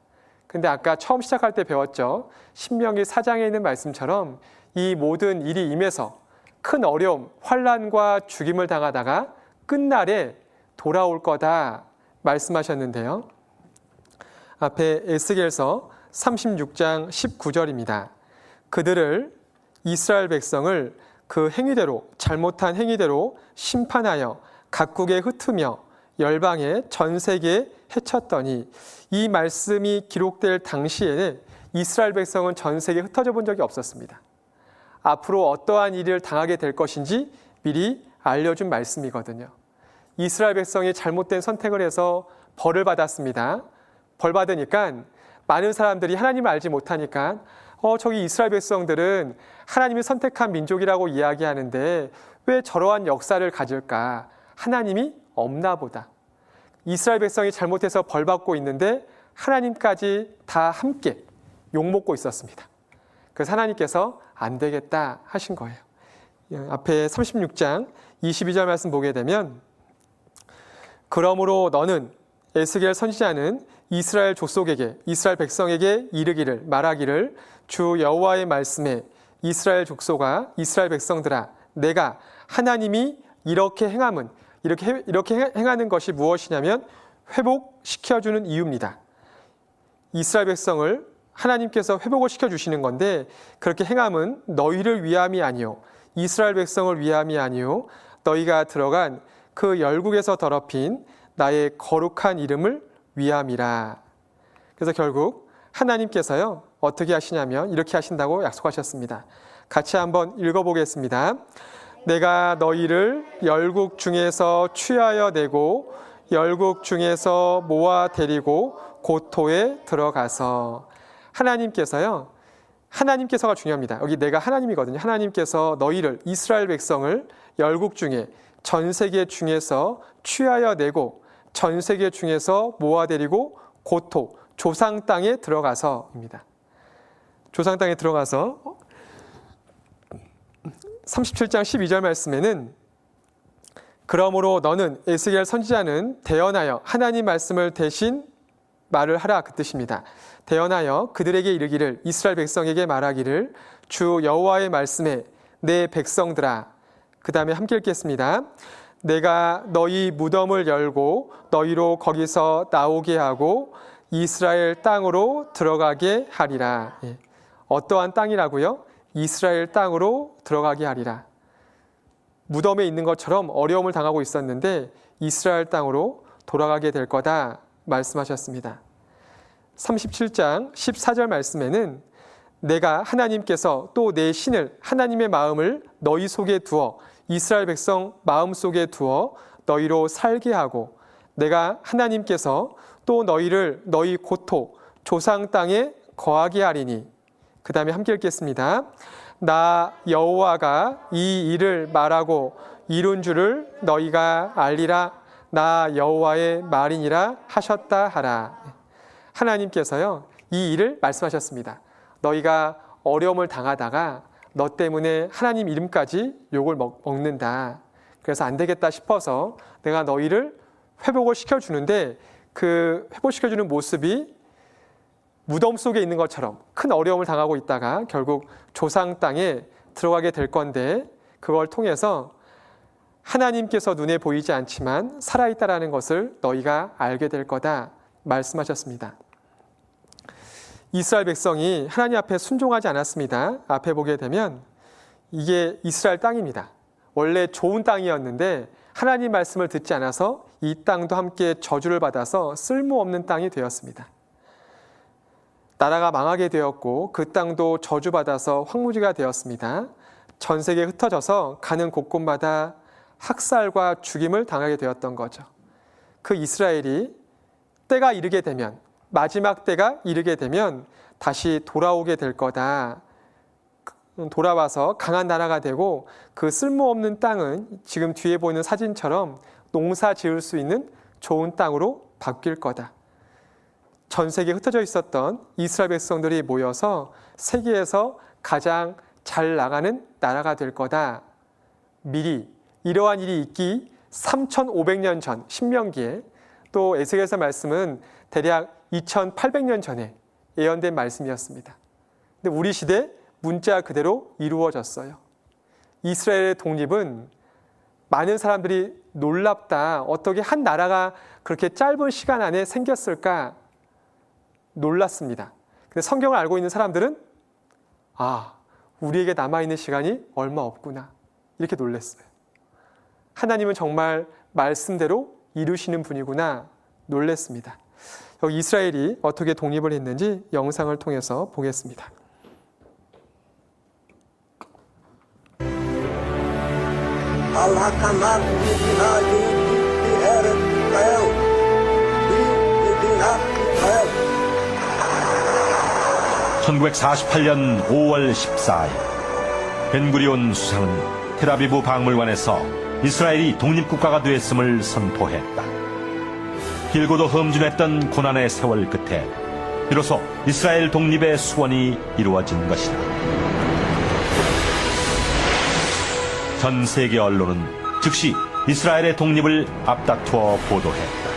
근데 아까 처음 시작할 때 배웠죠. 신명기 4장에 있는 말씀처럼 이 모든 일이 임해서 큰 어려움, 환난과 죽임을 당하다가 끝날에 돌아올 거다 말씀하셨는데요. 앞에 에스겔서 36장 19절입니다. 그들을 이스라엘 백성을 그 행위대로 잘못한 행위대로 심판하여 각국에 흩으며 열방에 전 세계에 해쳤더니 이 말씀이 기록될 당시에 이스라엘 백성은 전 세계에 흩어져 본 적이 없었습니다. 앞으로 어떠한 일을 당하게 될 것인지 미리 알려준 말씀이거든요. 이스라엘 백성이 잘못된 선택을 해서 벌을 받았습니다. 벌 받으니까 많은 사람들이 하나님을 알지 못하니까 저기 이스라엘 백성들은 하나님이 선택한 민족이라고 이야기하는데 왜 저러한 역사를 가질까? 하나님이 없나 보다. 이스라엘 백성이 잘못해서 벌 받고 있는데 하나님까지 다 함께 욕먹고 있었습니다. 그래서 하나님께서 안 되겠다 하신 거예요. 앞에 36장 22절 말씀 보게 되면 그러므로 너는 에스겔 선지자는 이스라엘 족속에게 이스라엘 백성에게 이르기를 말하기를 주 여호와의 말씀에 이스라엘 족속아 이스라엘 백성들아 내가 하나님이 이렇게 행함은 이렇게 행하는 것이 무엇이냐면 회복시켜주는 이유입니다. 이스라엘 백성을 하나님께서 회복을 시켜주시는 건데 그렇게 행함은 너희를 위함이 아니요 이스라엘 백성을 위함이 아니요 너희가 들어간 그 열국에서 더럽힌 나의 거룩한 이름을 위함이라. 그래서 결국 하나님께서요 어떻게 하시냐면 이렇게 하신다고 약속하셨습니다. 같이 한번 읽어보겠습니다. 내가 너희를 열국 중에서 취하여 내고 열국 중에서 모아 데리고 고토에 들어가서 하나님께서가 중요합니다. 여기 내가 하나님이거든요. 하나님께서 너희를 이스라엘 백성을 열국 중에 전 세계 중에서 취하여 내고 전 세계 중에서 모아 데리고 고토 조상 땅에 들어가서입니다. 조상 땅에 들어가서 37장 12절 말씀에는 그러므로 너는 에스겔 선지자는 대언하여 하나님 말씀을 대신 말을 하라 그 뜻입니다. 대언하여 그들에게 이르기를 이스라엘 백성에게 말하기를 주 여호와의 말씀에 내 백성들아 그 다음에 함께 읽겠습니다. 내가 너희 무덤을 열고 너희로 거기서 나오게 하고 이스라엘 땅으로 들어가게 하리라. 어떠한 땅이라고요? 이스라엘 땅으로 들어가게 하리라. 무덤에 있는 것처럼 어려움을 당하고 있었는데 이스라엘 땅으로 돌아가게 될 거다 말씀하셨습니다. 37장 14절 말씀에는 내가 하나님께서 또 내 신을 하나님의 마음을 너희 속에 두어 이스라엘 백성 마음 속에 두어 너희로 살게 하고 내가 하나님께서 또 너희를 너희 고토 조상 땅에 거하게 하리니 그 다음에 함께 읽겠습니다. 나 여호와가 이 일을 말하고 이룬 줄을 너희가 알리라. 나 여호와의 말이니라 하셨다 하라. 하나님께서요 이 일을 말씀하셨습니다. 너희가 어려움을 당하다가 너 때문에 하나님 이름까지 욕을 먹는다. 그래서 안 되겠다 싶어서 내가 너희를 회복을 시켜주는데 그 회복시켜주는 모습이 무덤 속에 있는 것처럼 큰 어려움을 당하고 있다가 결국 조상 땅에 들어가게 될 건데 그걸 통해서 하나님께서 눈에 보이지 않지만 살아있다라는 것을 너희가 알게 될 거다 말씀하셨습니다. 이스라엘 백성이 하나님 앞에 순종하지 않았습니다. 앞에 보게 되면 이게 이스라엘 땅입니다. 원래 좋은 땅이었는데 하나님 말씀을 듣지 않아서 이 땅도 함께 저주를 받아서 쓸모없는 땅이 되었습니다. 나라가 망하게 되었고 그 땅도 저주받아서 황무지가 되었습니다. 전 세계에 흩어져서 가는 곳곳마다 학살과 죽임을 당하게 되었던 거죠. 그 이스라엘이 때가 이르게 되면 마지막 때가 이르게 되면 다시 돌아오게 될 거다. 돌아와서 강한 나라가 되고 그 쓸모없는 땅은 지금 뒤에 보이는 사진처럼 농사 지을 수 있는 좋은 땅으로 바뀔 거다. 전 세계에 흩어져 있었던 이스라엘 백성들이 모여서 세계에서 가장 잘 나가는 나라가 될 거다. 미리 이러한 일이 있기 3,500년 전 신명기에 또 에스겔서 말씀은 대략 2,800년 전에 예언된 말씀이었습니다. 근데 우리 시대 문자 그대로 이루어졌어요. 이스라엘의 독립은 많은 사람들이 놀랍다. 어떻게 한 나라가 그렇게 짧은 시간 안에 생겼을까? 놀랐습니다. 근데 성경을 알고 있는 사람들은 우리에게 남아있는 시간이 얼마 없구나. 이렇게 놀랐어요. 하나님은 정말 말씀대로 이루시는 분이구나 놀랐습니다. 여기 이스라엘이 어떻게 독립을 했는지 영상을 통해서 보겠습니다. Allah command me the Arab Israel. Israel. 1948년 5월 14일 벤구리온 수상은 텔아비브 박물관에서 이스라엘이 독립국가가 되었음을 선포했다. 길고도 험준했던 고난의 세월 끝에 비로소 이스라엘 독립의 수원이 이루어진 것이다. 전 세계 언론은 즉시 이스라엘의 독립을 앞다투어 보도했다.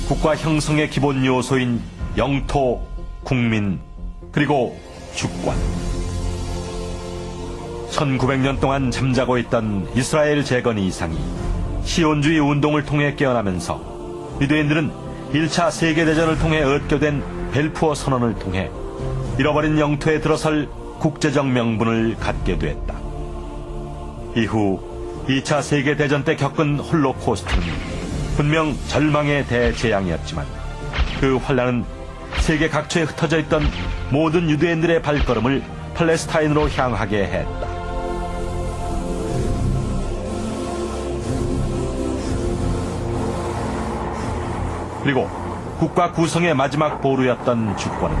국가 형성의 기본 요소인 영토, 국민, 그리고 주권. 1900년 동안 잠자고 있던 이스라엘 재건 이상이 시온주의 운동을 통해 깨어나면서 유대인들은 1차 세계대전을 통해 얻게된 벨푸어 선언을 통해 잃어버린 영토에 들어설 국제적 명분을 갖게 됐다. 이후 2차 세계대전 때 겪은 홀로코스트는 분명 절망의 대재앙이었지만 그 환란은 세계 각처에 흩어져 있던 모든 유대인들의 발걸음을 팔레스타인으로 향하게 했다. 그리고 국가 구성의 마지막 보루였던 주권은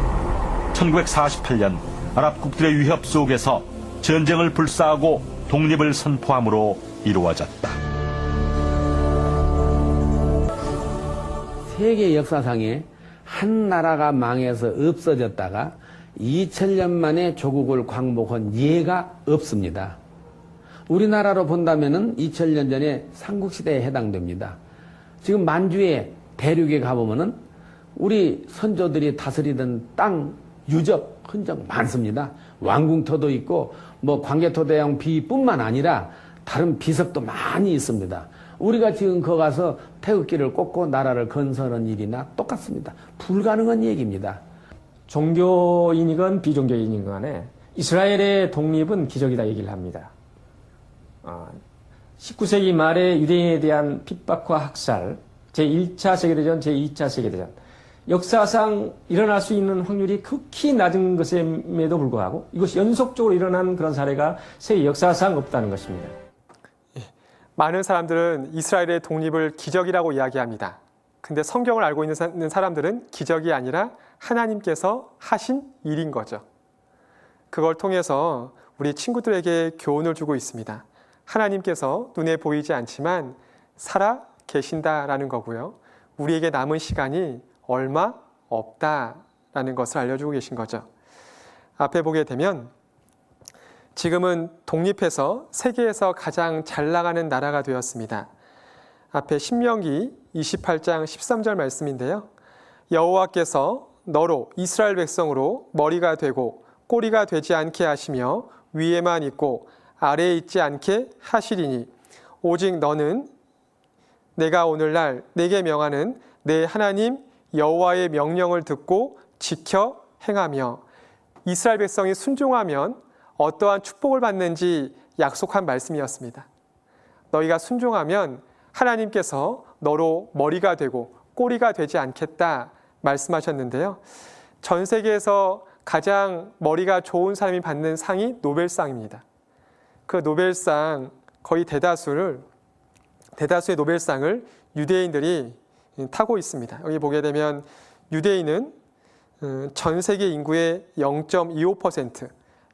1948년 아랍국들의 위협 속에서 전쟁을 불사하고 독립을 선포함으로 이루어졌다. 세계 역사상에 한 나라가 망해서 없어졌다가 2000년 만에 조국을 광복한 예가 없습니다. 우리나라로 본다면은 2000년 전에 삼국시대에 해당됩니다. 지금 만주의 대륙에 가보면은 우리 선조들이 다스리던 땅 유적, 흔적 많습니다. 왕궁터도 있고 뭐 광개토대왕 비뿐만 아니라 다른 비석도 많이 있습니다. 우리가 지금 거기 가서 태극기를 꽂고 나라를 건설하는 일이나 똑같습니다. 불가능한 얘기입니다. 종교인이건 비종교인이건 간에 이스라엘의 독립은 기적이다 얘기를 합니다. 19세기 말에 유대인에 대한 핍박과 학살, 제1차 세계대전, 제2차 세계대전, 역사상 일어날 수 있는 확률이 극히 낮은 것임에도 불구하고 이것이 연속적으로 일어난 그런 사례가 세계 역사상 없다는 것입니다. 많은 사람들은 이스라엘의 독립을 기적이라고 이야기합니다. 근데 성경을 알고 있는 사람들은 기적이 아니라 하나님께서 하신 일인 거죠. 그걸 통해서 우리 친구들에게 교훈을 주고 있습니다. 하나님께서 눈에 보이지 않지만 살아 계신다라는 거고요. 우리에게 남은 시간이 얼마 없다라는 것을 알려주고 계신 거죠. 앞에 보게 되면 지금은 독립해서 세계에서 가장 잘 나가는 나라가 되었습니다. 앞에 신명기 28장 13절 말씀인데요. 여호와께서 너로 이스라엘 백성으로 머리가 되고 꼬리가 되지 않게 하시며 위에만 있고 아래에 있지 않게 하시리니 오직 너는 내가 오늘날 내게 명하는 내 하나님 여호와의 명령을 듣고 지켜 행하며 이스라엘 백성이 순종하면 어떠한 축복을 받는지 약속한 말씀이었습니다. 너희가 순종하면 하나님께서 너로 머리가 되고 꼬리가 되지 않겠다 말씀하셨는데요. 전 세계에서 가장 머리가 좋은 사람이 받는 상이 노벨상입니다. 그 노벨상 거의 대다수의 노벨상을 유대인들이 타고 있습니다. 여기 보게 되면 유대인은 전 세계 인구의 0.25%,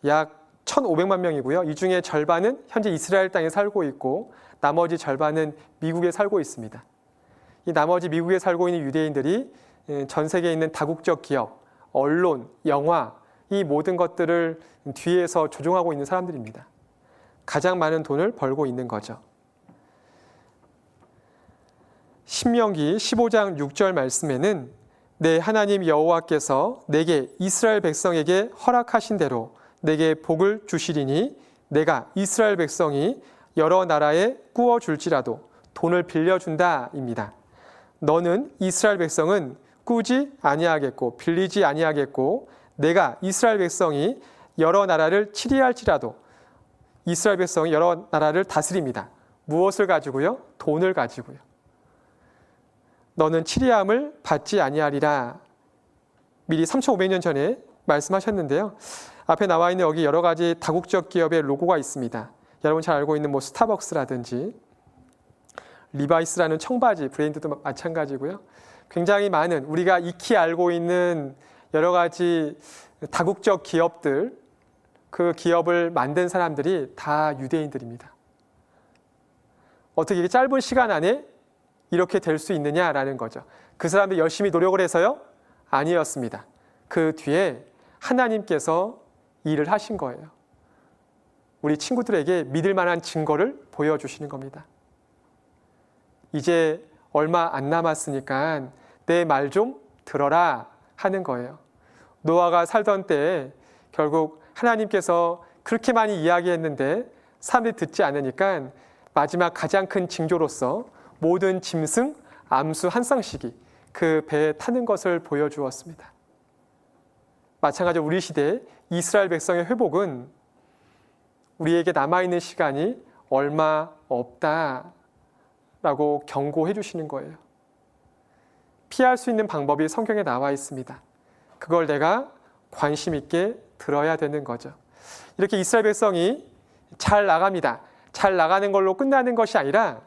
약 1,500만 명이고요. 이 중에 절반은 현재 이스라엘 땅에 살고 있고 나머지 절반은 미국에 살고 있습니다. 이 나머지 미국에 살고 있는 유대인들이 전 세계에 있는 다국적 기업, 언론, 영화 이 모든 것들을 뒤에서 조종하고 있는 사람들입니다. 가장 많은 돈을 벌고 있는 거죠. 신명기 15장 6절 말씀에는 내 하나님 여호와께서 내게 이스라엘 백성에게 허락하신 대로 내게 복을 주시리니 내가 이스라엘 백성이 여러 나라에 꾸어줄지라도 돈을 빌려준다입니다. 너는 이스라엘 백성은 꾸지 아니하겠고 빌리지 아니하겠고 내가 이스라엘 백성이 여러 나라를 치리할지라도 이스라엘 백성이 여러 나라를 다스립니다. 무엇을 가지고요? 돈을 가지고요. 너는 치리함을 받지 아니하리라. 미리 3,500년 전에 말씀하셨는데요. 앞에 나와 있는 여기 여러 가지 다국적 기업의 로고가 있습니다. 여러분 잘 알고 있는 스타벅스라든지 리바이스라는 청바지 브랜드도 마찬가지고요. 굉장히 많은 우리가 익히 알고 있는 여러 가지 다국적 기업들, 그 기업을 만든 사람들이 다 유대인들입니다. 어떻게 짧은 시간 안에 이렇게 될 수 있느냐라는 거죠. 그 사람들이 열심히 노력을 해서요? 아니었습니다. 그 뒤에 하나님께서 일을 하신 거예요. 우리 친구들에게 믿을 만한 증거를 보여주시는 겁니다. 이제 얼마 안 남았으니까 내 말 좀 들어라 하는 거예요. 노아가 살던 때에 결국 하나님께서 그렇게 많이 이야기했는데 사람들이 듣지 않으니까 마지막 가장 큰 징조로서 모든 짐승, 암수 한 쌍씩이 그 배에 타는 것을 보여주었습니다. 마찬가지로 우리 시대의 이스라엘 백성의 회복은 우리에게 남아있는 시간이 얼마 없다라고 경고해 주시는 거예요. 피할 수 있는 방법이 성경에 나와 있습니다. 그걸 내가 관심 있게 들어야 되는 거죠. 이렇게 이스라엘 백성이 잘 나갑니다. 잘 나가는 걸로 끝나는 것이 아니라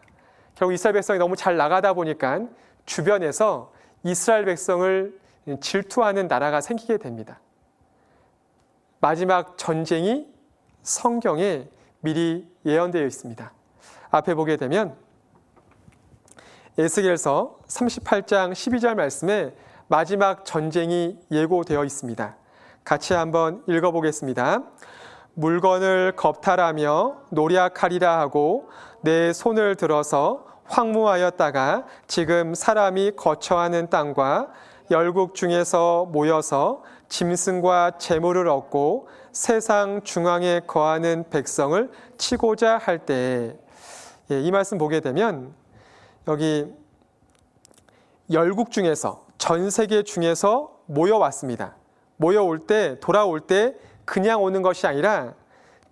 결국 이스라엘 백성이 너무 잘 나가다 보니까 주변에서 이스라엘 백성을 질투하는 나라가 생기게 됩니다. 마지막 전쟁이 성경에 미리 예언되어 있습니다. 앞에 보게 되면 에스겔서 38장 12절 말씀에 마지막 전쟁이 예고되어 있습니다. 같이 한번 읽어보겠습니다. 물건을 겁탈하며 노략하리라 하고 내 손을 들어서 황무하였다가 지금 사람이 거처하는 땅과 열국 중에서 모여서 짐승과 재물을 얻고 세상 중앙에 거하는 백성을 치고자 할 때에, 이 말씀 보게 되면 여기 열국 중에서, 전 세계 중에서 모여왔습니다. 모여올 때, 돌아올 때 그냥 오는 것이 아니라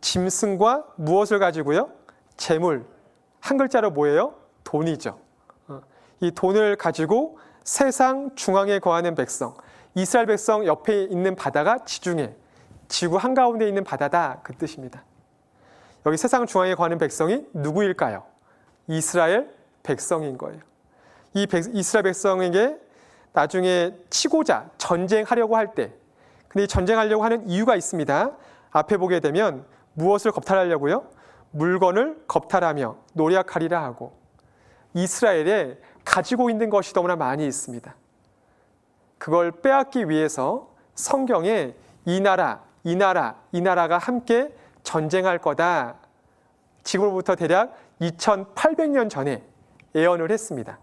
짐승과 무엇을 가지고요? 재물. 한 글자로 뭐예요? 돈이죠. 이 돈을 가지고 세상 중앙에 거하는 백성, 이스라엘 백성 옆에 있는 바다가 지중해, 지구 한가운데 있는 바다다, 그 뜻입니다. 여기 세상 중앙에 거하는 백성이 누구일까요? 이스라엘 백성인 거예요. 이 이스라엘 백성에게 나중에 치고자 전쟁하려고 할 때, 근데 전쟁하려고 하는 이유가 있습니다. 앞에 보게 되면 무엇을 겁탈하려고요? 물건을 겁탈하며 노략하리라 하고, 이스라엘에 가지고 있는 것이 너무나 많이 있습니다. 그걸 빼앗기 위해서 성경에 이 나라, 이 나라, 이 나라가 함께 전쟁할 거다, 지금으로부터 대략 2800년 전에 예언을 했습니다.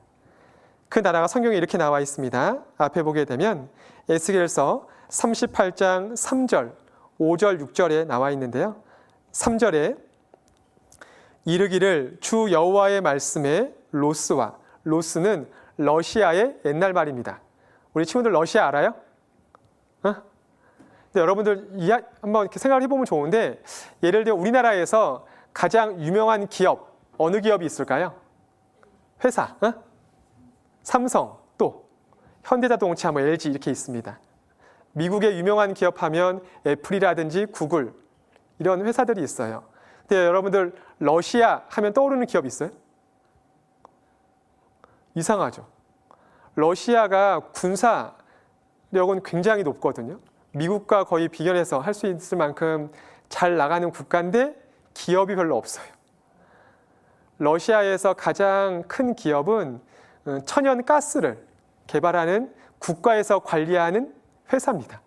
그 나라가 성경에 이렇게 나와 있습니다. 앞에 보게 되면 에스겔서 38장 3절, 5절, 6절에 나와 있는데요. 3절에 이르기를 주 여호와의 말씀에 로스와, 로스는 러시아의 옛날 말입니다. 우리 친구들 러시아 알아요? 근데 여러분들 한번 이렇게 생각을 해보면 좋은데, 예를 들어 우리나라에서 가장 유명한 기업, 어느 기업이 있을까요? 회사, 삼성, 또 현대자동차, LG 이렇게 있습니다. 미국의 유명한 기업 하면 애플이라든지 구글, 이런 회사들이 있어요. 근데 여러분들 러시아 하면 떠오르는 기업 있어요? 이상하죠. 러시아가 군사력은 굉장히 높거든요. 미국과 거의 비견해서 할 수 있을 만큼 잘 나가는 국가인데 기업이 별로 없어요. 러시아에서 가장 큰 기업은 천연 가스를 개발하는 국가에서 관리하는 회사입니다.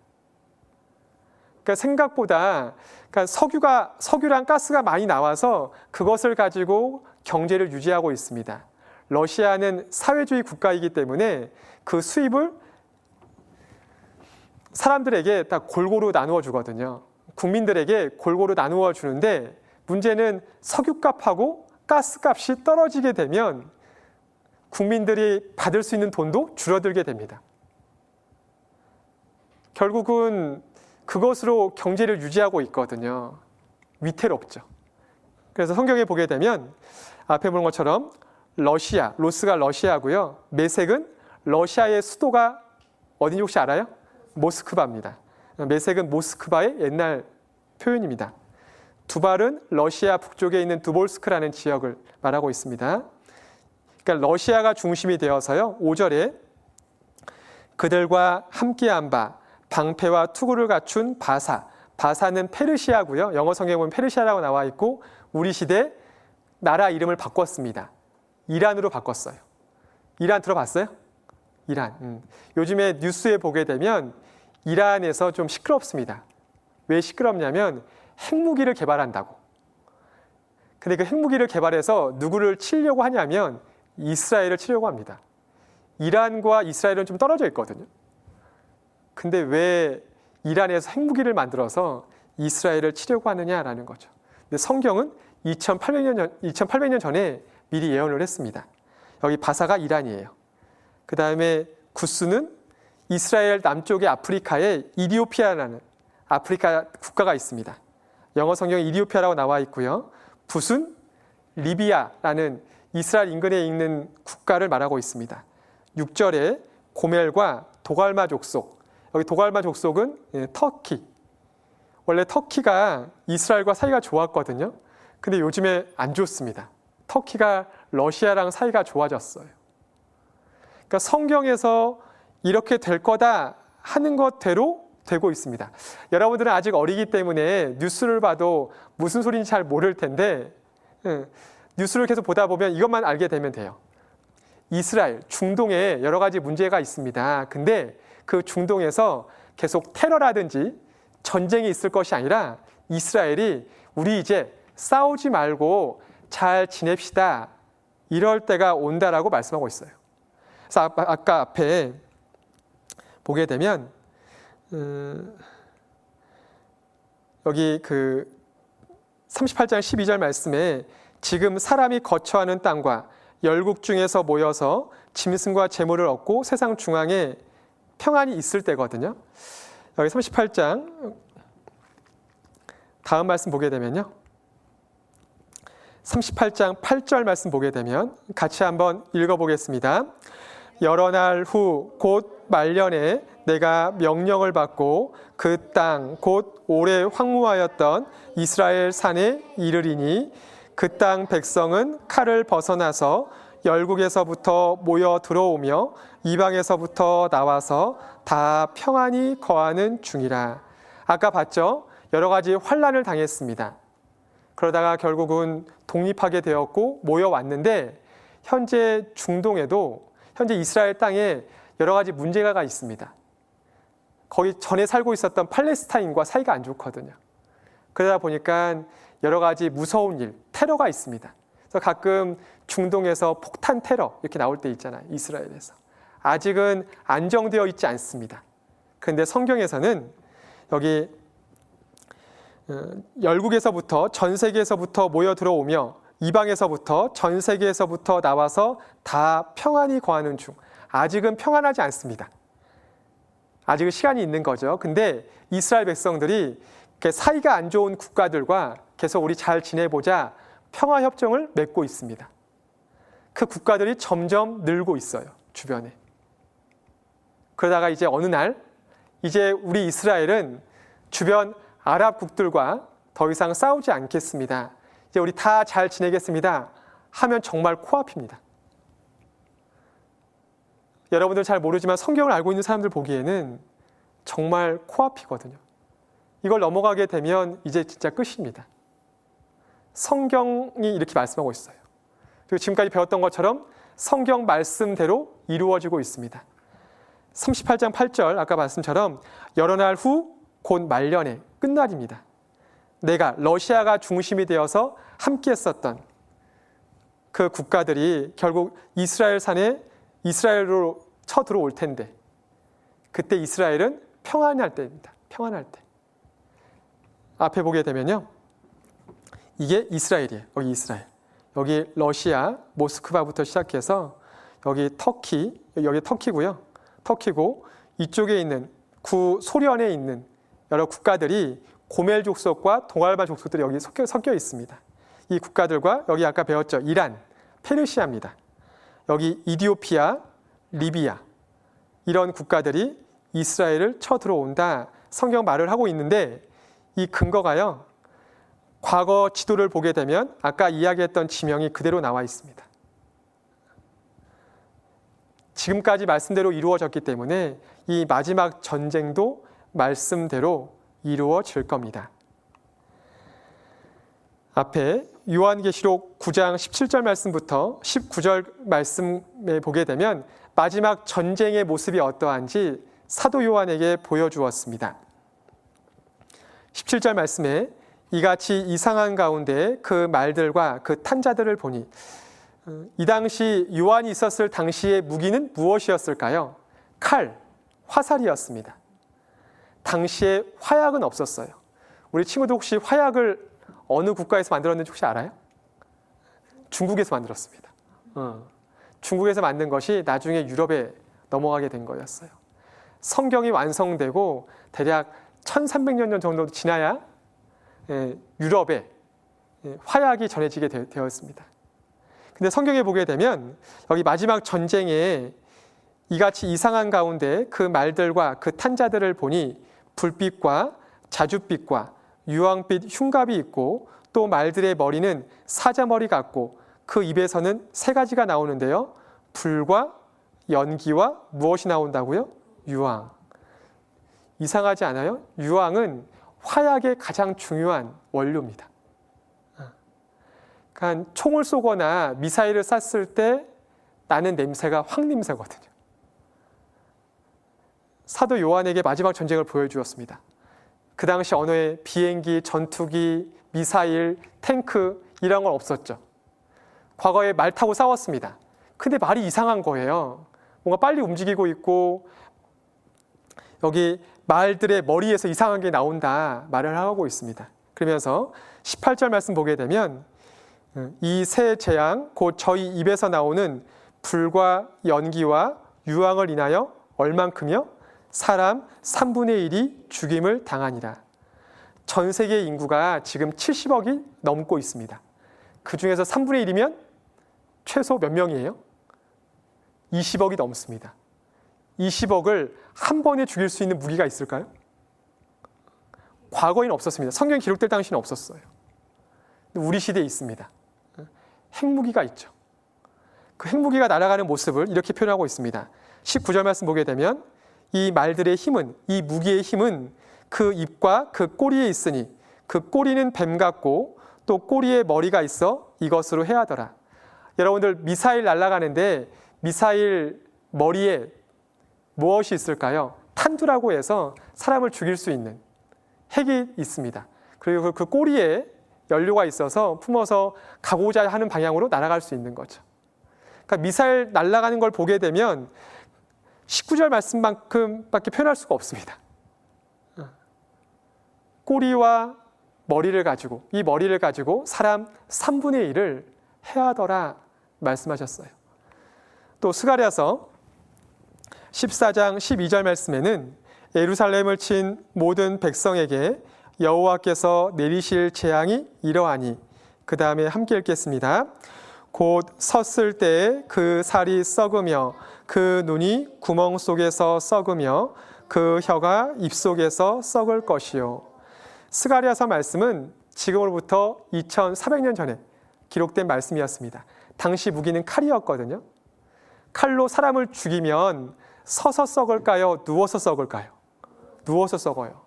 그러니까 생각보다 석유랑 가스가 많이 나와서 그것을 가지고 경제를 유지하고 있습니다. 러시아는 사회주의 국가이기 때문에 그 수입을 사람들에게 딱 골고루 나누어 주거든요. 국민들에게 골고루 나누어 주는데 문제는 석유값하고 가스값이 떨어지게 되면 국민들이 받을 수 있는 돈도 줄어들게 됩니다. 결국은 그것으로 경제를 유지하고 있거든요. 위태롭죠. 그래서 성경에 보게 되면 앞에 본 것처럼 러시아, 로스가 러시아고요. 메색은 러시아의 수도가 어딘지 혹시 알아요? 모스크바입니다. 메색은 모스크바의 옛날 표현입니다. 두발은 러시아 북쪽에 있는 두볼스크라는 지역을 말하고 있습니다. 그러니까 러시아가 중심이 되어서요. 5절에 그들과 함께한 바 방패와 투구를 갖춘 바사. 바사는 페르시아고요. 영어 성경에 보면 페르시아라고 나와 있고 우리 시대 나라 이름을 바꿨습니다. 이란으로 바꿨어요. 이란 들어봤어요? 이란. 요즘에 뉴스에 보게 되면 이란에서 좀 시끄럽습니다. 왜 시끄럽냐면 핵무기를 개발한다고. 근데 그 핵무기를 개발해서 누구를 치려고 하냐면 이스라엘을 치려고 합니다. 이란과 이스라엘은 좀 떨어져 있거든요. 근데 왜 이란에서 핵무기를 만들어서 이스라엘을 치려고 하느냐라는 거죠. 근데 성경은 2800년 전에 미리 예언을 했습니다. 여기 바사가 이란이에요. 그 다음에 구스는 이스라엘 남쪽의 아프리카에 이디오피아라는 아프리카 국가가 있습니다. 영어 성경에 이디오피아라고 나와 있고요. 붓은 리비아라는 이스라엘 인근에 있는 국가를 말하고 있습니다. 6절에 고멜과 도갈마 족속, 여기 도갈마 족속은 터키. 원래 터키가 이스라엘과 사이가 좋았거든요. 근데 요즘에 안 좋습니다. 터키가 러시아랑 사이가 좋아졌어요. 그러니까 성경에서 이렇게 될 거다 하는 것대로 되고 있습니다. 여러분들은 아직 어리기 때문에 뉴스를 봐도 무슨 소리인지 잘 모를 텐데 뉴스를 계속 보다 보면 이것만 알게 되면 돼요. 이스라엘, 중동에 여러 가지 문제가 있습니다. 근데 그 중동에서 계속 테러라든지 전쟁이 있을 것이 아니라 이스라엘이 우리 이제 싸우지 말고 잘 지냅시다. 이럴 때가 온다라고 말씀하고 있어요. 그래서 아까 앞에 보게 되면 여기 그 38장 12절 말씀에 지금 사람이 거처하는 땅과 열국 중에서 모여서 짐승과 재물을 얻고 세상 중앙에 평안이 있을 때거든요. 여기 38장 다음 말씀 보게 되면요. 38장 8절 말씀 보게 되면 같이 한번 읽어보겠습니다. 여러 날 후 곧 말년에 내가 명령을 받고 그 땅 곧 오래 황무하였던 이스라엘 산에 이르리니 그 땅 백성은 칼을 벗어나서 열국에서부터 모여 들어오며 이방에서부터 나와서 다 평안히 거하는 중이라. 아까 봤죠? 여러 가지 환난을 당했습니다. 그러다가 결국은 독립하게 되었고 모여왔는데 현재 중동에도 현재 이스라엘 땅에 여러 가지 문제가 있습니다. 거기 전에 살고 있었던 팔레스타인과 사이가 안 좋거든요. 그러다 보니까 여러 가지 무서운 일, 테러가 있습니다. 그래서 가끔 중동에서 폭탄 테러 이렇게 나올 때 있잖아요. 이스라엘에서. 아직은 안정되어 있지 않습니다. 그런데 성경에서는 여기 열국에서부터 전 세계에서부터 모여 들어오며 이방에서부터 전 세계에서부터 나와서 다 평안히 거하는 중. 아직은 평안하지 않습니다. 아직은 시간이 있는 거죠. 근데 이스라엘 백성들이 사이가 안 좋은 국가들과 계속 우리 잘 지내보자 평화협정을 맺고 있습니다. 그 국가들이 점점 늘고 있어요. 주변에. 그러다가 이제 어느 날 이제 우리 이스라엘은 주변 아랍국들과 더 이상 싸우지 않겠습니다. 이제 우리 다 잘 지내겠습니다. 하면 정말 코앞입니다. 여러분들 잘 모르지만 성경을 알고 있는 사람들 보기에는 정말 코앞이거든요. 이걸 넘어가게 되면 이제 진짜 끝입니다. 성경이 이렇게 말씀하고 있어요. 그리고 지금까지 배웠던 것처럼 성경 말씀대로 이루어지고 있습니다. 38장 8절 아까 말씀처럼 여러 날 후 곧 말년에 끝날입니다. 내가 러시아가 중심이 되어서 함께 했었던 그 국가들이 결국 이스라엘 산에 이스라엘로 쳐들어올 텐데 그때 이스라엘은 평안할 때입니다. 평안할 때. 앞에 보게 되면요. 이게 이스라엘이에요. 여기 이스라엘. 여기 러시아, 모스크바부터 시작해서 여기 터키, 여기 터키고요. 터키고 이쪽에 있는 구소련에 있는 여러 국가들이 고멜 족속과 동알바 족속들이 여기 섞여 있습니다. 이 국가들과 여기 아까 배웠죠. 이란, 페르시아입니다. 여기 이디오피아, 리비아 이런 국가들이 이스라엘을 쳐들어온다. 성경 말을 하고 있는데 이 근거가요. 과거 지도를 보게 되면 아까 이야기했던 지명이 그대로 나와 있습니다. 지금까지 말씀대로 이루어졌기 때문에 이 마지막 전쟁도 말씀대로 이루어질 겁니다. 앞에 요한계시록 9장 17절 말씀부터 19절 말씀에 보게 되면 마지막 전쟁의 모습이 어떠한지 사도 요한에게 보여주었습니다. 17절 말씀에 이같이 이상한 가운데 그 말들과 그 탄자들을 보니 이 당시 요한이 있었을 당시의 무기는 무엇이었을까요? 칼, 화살이었습니다. 당시에 화약은 없었어요. 우리 친구들 혹시 화약을 어느 국가에서 만들었는지 혹시 알아요? 중국에서 만들었습니다. 중국에서 만든 것이 나중에 유럽에 넘어가게 된 거였어요. 성경이 완성되고 대략 1300년 정도 지나야 유럽에 화약이 전해지게 되었습니다. 근데 성경에 보게 되면 여기 마지막 전쟁에 이같이 이상한 가운데 그 말들과 그 탄자들을 보니 불빛과 자줏빛과 유황빛 흉갑이 있고 또 말들의 머리는 사자머리 같고 그 입에서는 세 가지가 나오는데요. 불과 연기와 무엇이 나온다고요? 유황. 이상하지 않아요? 유황은 화약의 가장 중요한 원료입니다. 그러니까 총을 쏘거나 미사일을 쐈을 때 나는 냄새가 황냄새거든요. 사도 요한에게 마지막 전쟁을 보여주었습니다. 그 당시 언어에 비행기, 전투기, 미사일, 탱크 이런 건 없었죠. 과거에 말 타고 싸웠습니다. 근데 말이 이상한 거예요. 뭔가 빨리 움직이고 있고 여기 말들의 머리에서 이상한 게 나온다 말을 하고 있습니다. 그러면서 18절 말씀 보게 되면 이 세 재앙 곧 저희 입에서 나오는 불과 연기와 유황을 인하여 얼만큼요? 사람 3분의 1이 죽임을 당하니라. 전 세계 인구가 지금 70억이 넘고 있습니다. 그 중에서 3분의 1이면 최소 몇 명이에요? 20억이 넘습니다. 20억을 한 번에 죽일 수 있는 무기가 있을까요? 과거에는 없었습니다. 성경 기록될 당시는 없었어요. 우리 시대에 있습니다. 핵무기가 있죠. 그 핵무기가 날아가는 모습을 이렇게 표현하고 있습니다. 19절 말씀 보게 되면 이 말들의 힘은, 이 무기의 힘은 그 입과 그 꼬리에 있으니 그 꼬리는 뱀 같고 또 꼬리에 머리가 있어 이것으로 해하더라. 여러분들 미사일 날아가는데 미사일 머리에 무엇이 있을까요? 탄두라고 해서 사람을 죽일 수 있는 핵이 있습니다. 그리고 그 꼬리에 연료가 있어서 품어서 가고자 하는 방향으로 날아갈 수 있는 거죠. 그러니까 미사일 날아가는 걸 보게 되면 19절 말씀만큼밖에 표현할 수가 없습니다. 꼬리와 머리를 가지고 이 머리를 가지고 사람 3분의 1을 해하더라 말씀하셨어요. 또 스가랴서 14장 12절 말씀에는 예루살렘을 친 모든 백성에게 여호와께서 내리실 재앙이 이러하니 그 다음에 함께 읽겠습니다. 곧 섰을 때에 그 살이 썩으며 그 눈이 구멍 속에서 썩으며 그 혀가 입속에서 썩을 것이요. 스가랴서 말씀은 지금으로부터 2400년 전에 기록된 말씀이었습니다. 당시 무기는 칼이었거든요. 칼로 사람을 죽이면 서서 썩을까요? 누워서 썩을까요? 누워서 썩어요.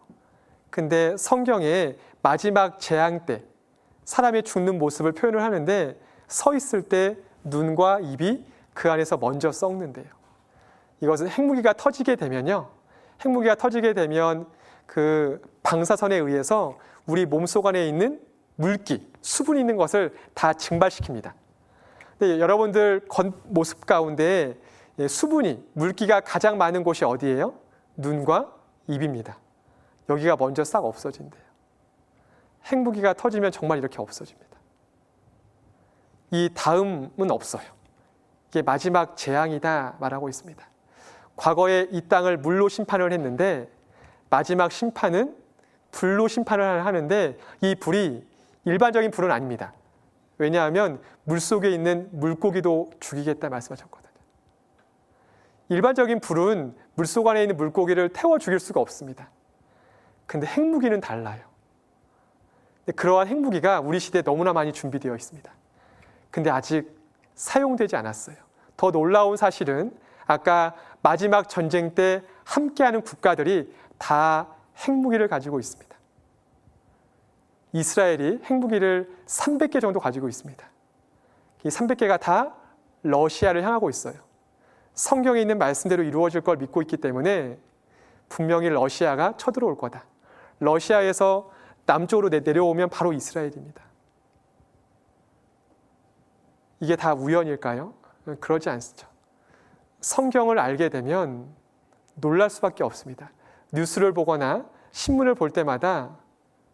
근데 성경에 마지막 재앙 때 사람이 죽는 모습을 표현을 하는데 서 있을 때 눈과 입이 그 안에서 먼저 썩는데요. 이것은 핵무기가 터지게 되면요. 핵무기가 터지게 되면 그 방사선에 의해서 우리 몸속 안에 있는 물기, 수분이 있는 것을 다 증발시킵니다. 근데 여러분들 겉모습 가운데 수분이, 물기가 가장 많은 곳이 어디예요? 눈과 입입니다. 여기가 먼저 싹 없어진대요. 핵무기가 터지면 정말 이렇게 없어집니다. 이 다음은 없어요. 이게 마지막 재앙이다 말하고 있습니다. 과거에 이 땅을 물로 심판을 했는데 마지막 심판은 불로 심판을 하는데 이 불이 일반적인 불은 아닙니다. 왜냐하면 물속에 있는 물고기도 죽이겠다 말씀하셨거든요. 일반적인 불은 물속 안에 있는 물고기를 태워 죽일 수가 없습니다. 근데 핵무기는 달라요. 그러한 핵무기가 우리 시대에 너무나 많이 준비되어 있습니다. 근데 아직 사용되지 않았어요. 더 놀라운 사실은 아까 마지막 전쟁 때 함께하는 국가들이 다 핵무기를 가지고 있습니다. 이스라엘이 핵무기를 300개 정도 가지고 있습니다. 이 300개가 다 러시아를 향하고 있어요. 성경에 있는 말씀대로 이루어질 걸 믿고 있기 때문에 분명히 러시아가 쳐들어올 거다. 러시아에서 남쪽으로 내려오면 바로 이스라엘입니다. 이게 다 우연일까요? 그러지 않죠. 성경을 알게 되면 놀랄 수밖에 없습니다. 뉴스를 보거나 신문을 볼 때마다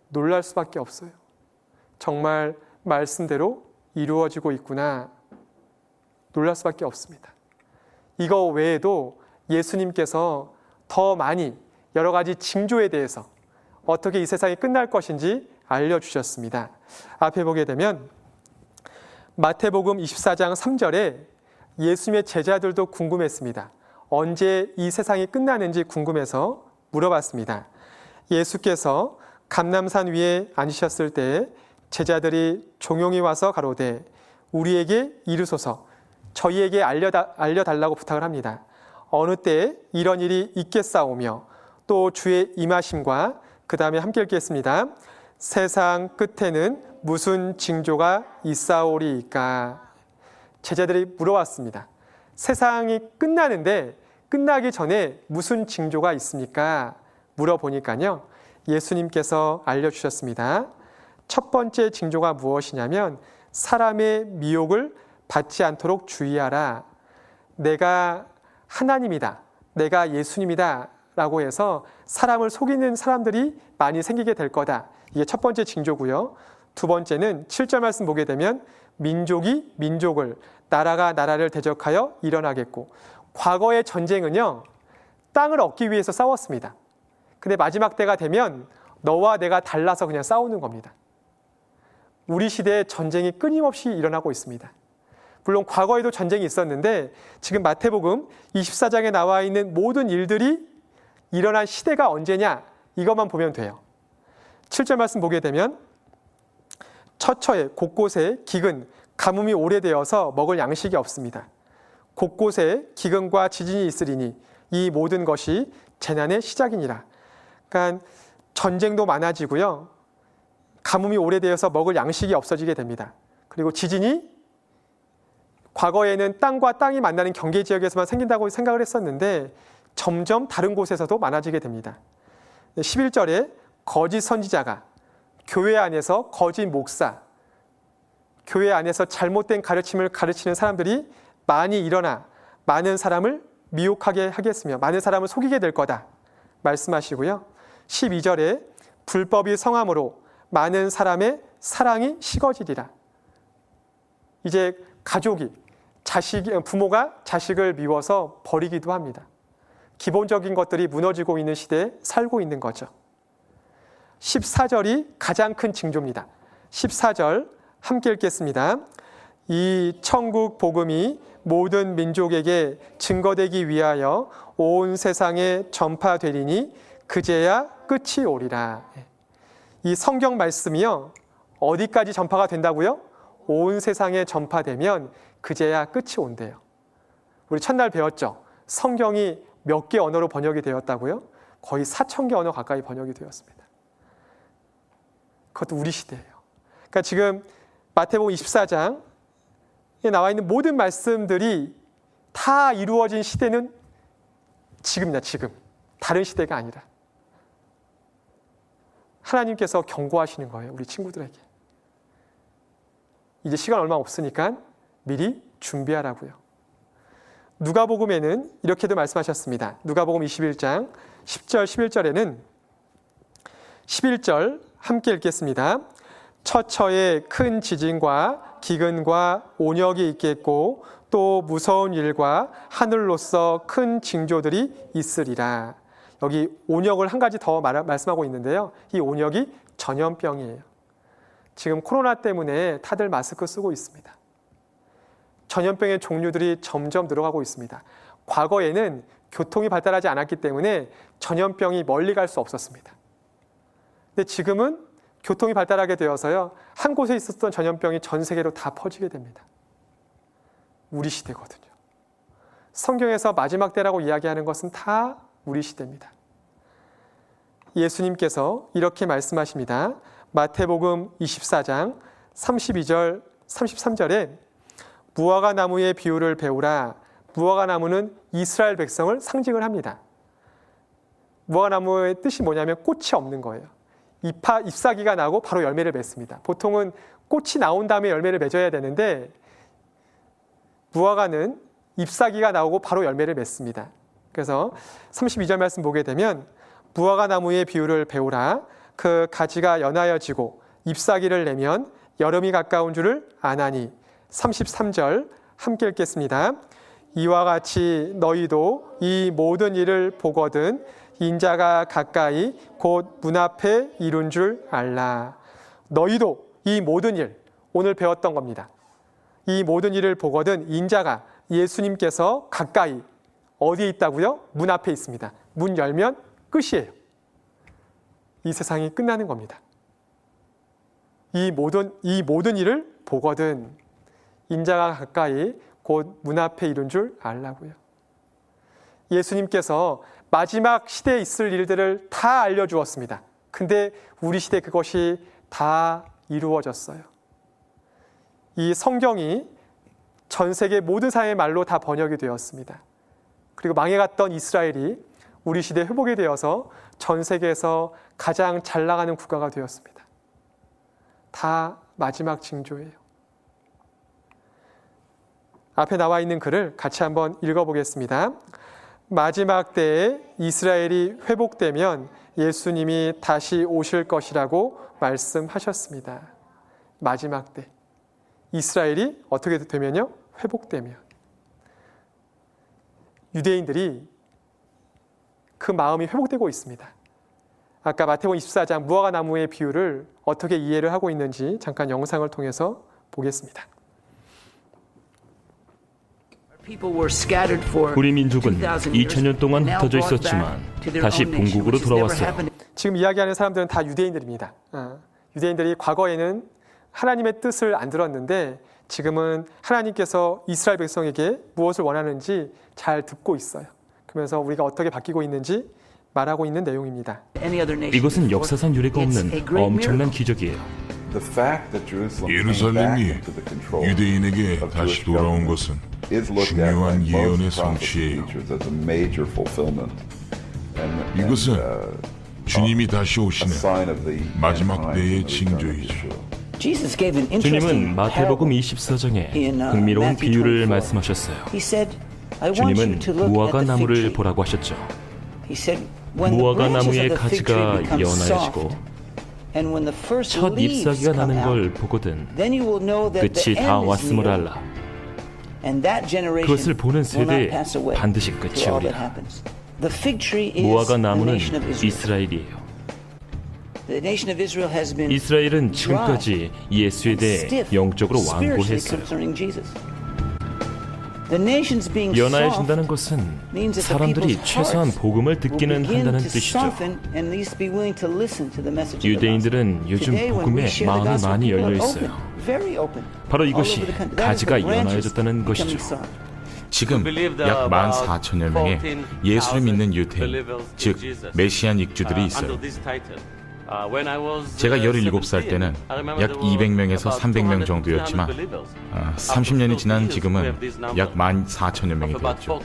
놀랄 수밖에 없어요. 정말 말씀대로 이루어지고 있구나. 놀랄 수밖에 없습니다. 이거 외에도 예수님께서 더 많이 여러 가지 징조에 대해서 어떻게 이 세상이 끝날 것인지 알려주셨습니다. 앞에 보게 되면 마태복음 24장 3절에 예수님의 제자들도 궁금했습니다. 언제 이 세상이 끝나는지 궁금해서 물어봤습니다. 예수께서 감람산 위에 앉으셨을 때 제자들이 종용이 와서 가로되 우리에게 이르소서 저희에게 알려달라고 부탁을 합니다. 어느 때에 이런 일이 있겠사오며 또 주의 임하심과 그 다음에 함께 읽겠습니다. 세상 끝에는 무슨 징조가 있사오리이까? 제자들이 물어봤습니다. 세상이 끝나는데 끝나기 전에 무슨 징조가 있습니까? 물어보니까요. 예수님께서 알려주셨습니다. 첫 번째 징조가 무엇이냐면 사람의 미혹을 받지 않도록 주의하라. 내가 하나님이다. 내가 예수님이다. 라고 해서 사람을 속이는 사람들이 많이 생기게 될 거다. 이게 첫 번째 징조고요. 두 번째는 7절 말씀 보게 되면 민족이 민족을, 나라가 나라를 대적하여 일어나겠고, 과거의 전쟁은요, 땅을 얻기 위해서 싸웠습니다. 근데 마지막 때가 되면 너와 내가 달라서 그냥 싸우는 겁니다. 우리 시대에 전쟁이 끊임없이 일어나고 있습니다. 물론 과거에도 전쟁이 있었는데 지금 마태복음 24장에 나와 있는 모든 일들이 일어난 시대가 언제냐, 이것만 보면 돼요. 7절 말씀 보게 되면 처처에 곳곳에 기근, 가뭄이 오래되어서 먹을 양식이 없습니다. 곳곳에 기근과 지진이 있으리니 이 모든 것이 재난의 시작이니라. 그러니까 전쟁도 많아지고요. 가뭄이 오래되어서 먹을 양식이 없어지게 됩니다. 그리고 지진이 과거에는 땅과 땅이 만나는 경계 지역에서만 생긴다고 생각을 했었는데 점점 다른 곳에서도 많아지게 됩니다. 11절에 거짓 선지자가 교회 안에서 거짓 목사, 교회 안에서 잘못된 가르침을 가르치는 사람들이 많이 일어나 많은 사람을 미혹하게 하겠으며 많은 사람을 속이게 될 거다 말씀하시고요. 12절에 불법이 성함으로 많은 사람의 사랑이 식어지리라. 이제 가족이 부모가 자식을 미워서 버리기도 합니다. 기본적인 것들이 무너지고 있는 시대에 살고 있는 거죠. 14절이 가장 큰 징조입니다. 14절 함께 읽겠습니다. 이 천국 복음이 모든 민족에게 증거되기 위하여 온 세상에 전파되리니 그제야 끝이 오리라. 이 성경 말씀이요, 어디까지 전파가 된다고요? 온 세상에 전파되면 그제야 끝이 온대요. 우리 첫날 배웠죠? 성경이 몇 개 언어로 번역이 되었다고요? 거의 4,000개 언어 가까이 번역이 되었습니다. 그것도 우리 시대예요. 그러니까 지금 마태복음 24장에 나와 있는 모든 말씀들이 다 이루어진 시대는 지금이다, 지금. 다른 시대가 아니라. 하나님께서 경고하시는 거예요, 우리 친구들에게. 이제 시간 얼마 없으니까 미리 준비하라고요. 누가복음에는 이렇게도 말씀하셨습니다. 누가복음 21장 10절 11절에는 11절 함께 읽겠습니다. 처처에 큰 지진과 기근과 온역이 있겠고 또 무서운 일과 하늘로서 큰 징조들이 있으리라. 여기 온역을 한 가지 더 말씀하고 있는데요. 이 온역이 전염병이에요. 지금 코로나 때문에 다들 마스크 쓰고 있습니다. 전염병의 종류들이 점점 늘어가고 있습니다. 과거에는 교통이 발달하지 않았기 때문에 전염병이 멀리 갈 수 없었습니다. 근데 지금은 교통이 발달하게 되어서요, 한 곳에 있었던 전염병이 전 세계로 다 퍼지게 됩니다. 우리 시대거든요. 성경에서 마지막 때라고 이야기하는 것은 다 우리 시대입니다. 예수님께서 이렇게 말씀하십니다. 마태복음 24장 32절, 33절에 무화과 나무의 비유를 배우라. 무화과 나무는 이스라엘 백성을 상징을 합니다. 무화과 나무의 뜻이 뭐냐면 꽃이 없는 거예요. 잎사귀가 나고 바로 열매를 맺습니다. 보통은 꽃이 나온 다음에 열매를 맺어야 되는데 무화과는 잎사귀가 나오고 바로 열매를 맺습니다. 그래서 32절 말씀 보게 되면 무화과 나무의 비유를 배우라. 그 가지가 연하여지고 잎사귀를 내면 여름이 가까운 줄을 아나니. 33절 함께 읽겠습니다. 이와 같이 너희도 이 모든 일을 보거든 인자가 가까이 곧 문 앞에 이룬 줄 알라. 너희도 이 모든 일, 오늘 배웠던 겁니다. 이 모든 일을 보거든 인자가, 예수님께서 가까이 어디에 있다고요? 문 앞에 있습니다. 문 열면 끝이에요. 이 세상이 끝나는 겁니다. 이 모든 일을 보거든 인자가 가까이 곧 문 앞에 이룬 줄 알라고요. 예수님께서 마지막 시대에 있을 일들을 다 알려주었습니다. 근데 우리 시대 그것이 다 이루어졌어요. 이 성경이 전 세계 모든 사회의 말로 다 번역이 되었습니다. 그리고 망해갔던 이스라엘이 우리 시대에 회복이 되어서 전 세계에서 가장 잘 나가는 국가가 되었습니다. 다 마지막 징조예요. 앞에 나와 있는 글을 같이 한번 읽어보겠습니다. 마지막 때에 이스라엘이 회복되면 예수님이 다시 오실 것이라고 말씀하셨습니다. 마지막 때 이스라엘이 어떻게 되면요? 회복되면. 유대인들이 그 마음이 회복되고 있습니다. 아까 마태복음 24장 무화과 나무의 비유를 어떻게 이해를 하고 있는지 잠깐 영상을 통해서 보겠습니다. 우리 민족은 2000년 동안 흩어져 있었지만 다시 본국으로 돌아왔어요. 지금 이야기하는 사람들은 다 유대인들입니다. 유대인들이 과거에는 하나님의 뜻을 안 들었는데 지금은 하나님께서 이스라엘 백성에게 무엇을 원하는지 잘 듣고 있어요. 그러면서 우리가 어떻게 바뀌고 있는지 말하고 있는 내용입니다. 이것은 역사상 유례가 없는 엄청난 기적이에요. 예루살렘이 유대인에게 다시 돌아온 것은 중요한 예언의 성취예요. 이것은 주님이 다시 오시는 마지막 때의 징조이죠. 주님은 마태복음 24장에 흥미로운 비유를 말씀하셨어요. 주님은 무화과 나무를 보라고 하셨죠. 무화과 나무의 가지가 연하여지고 첫 잎사귀가 나는 걸 보거든 끝이 다 왔음을 알라. 그것을 보는 세대에 반드시 끝이 오리라. 무화과 나무는 이스라엘이에요. 이스라엘은 지금까지 예수에 대해 영적으로 완고했어요. 연하해진다는 것은 사람들이 최소한 복음을 듣기는 한다는 뜻이죠. 유대인들은 요즘 복음에 마음이 많이 열려 있어요. 바로 이것이 가지가 연하해졌다는 것이죠. 지금 약 14,000여 명의 예수를 믿는 유대인, 즉 메시안 익주들이 있어요. 제가 17살 때는 약 200명에서 300명 정도였지만 30년이 지난 지금은 약 14,000여 명이 되었죠.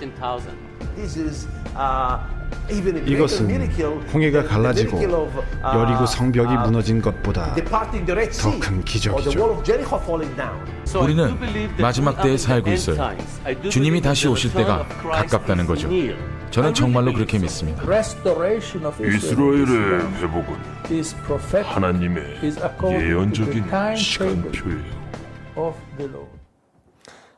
이것은 홍해가 갈라지고 여리고 성벽이 무너진 것보다 더 큰 기적이죠. 우리는 마지막 때에 살고 있어요. 주님이 다시 오실 때가 가깝다는 거죠. 저는 정말로 그렇게 믿습니다. 이스라엘의 회복은 하나님의 예언적인 시간표예요.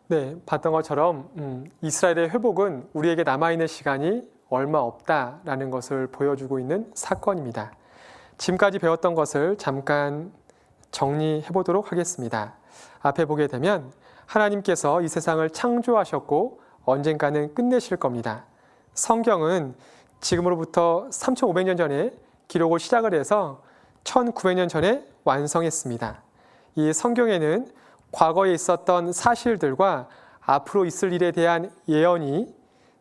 네, 봤던 것처럼 이스라엘의 회복은 우리에게 남아있는 시간이 얼마 없다라는 것을 보여주고 있는 사건입니다. 지금까지 배웠던 것을 잠깐 정리해 보도록 하겠습니다. 앞에 보게 되면 하나님께서 이 세상을 창조하셨고 언젠가는 끝내실 겁니다. 성경은 지금으로부터 3,500년 전에 기록을 시작을 해서 1,900년 전에 완성했습니다. 이 성경에는 과거에 있었던 사실들과 앞으로 있을 일에 대한 예언이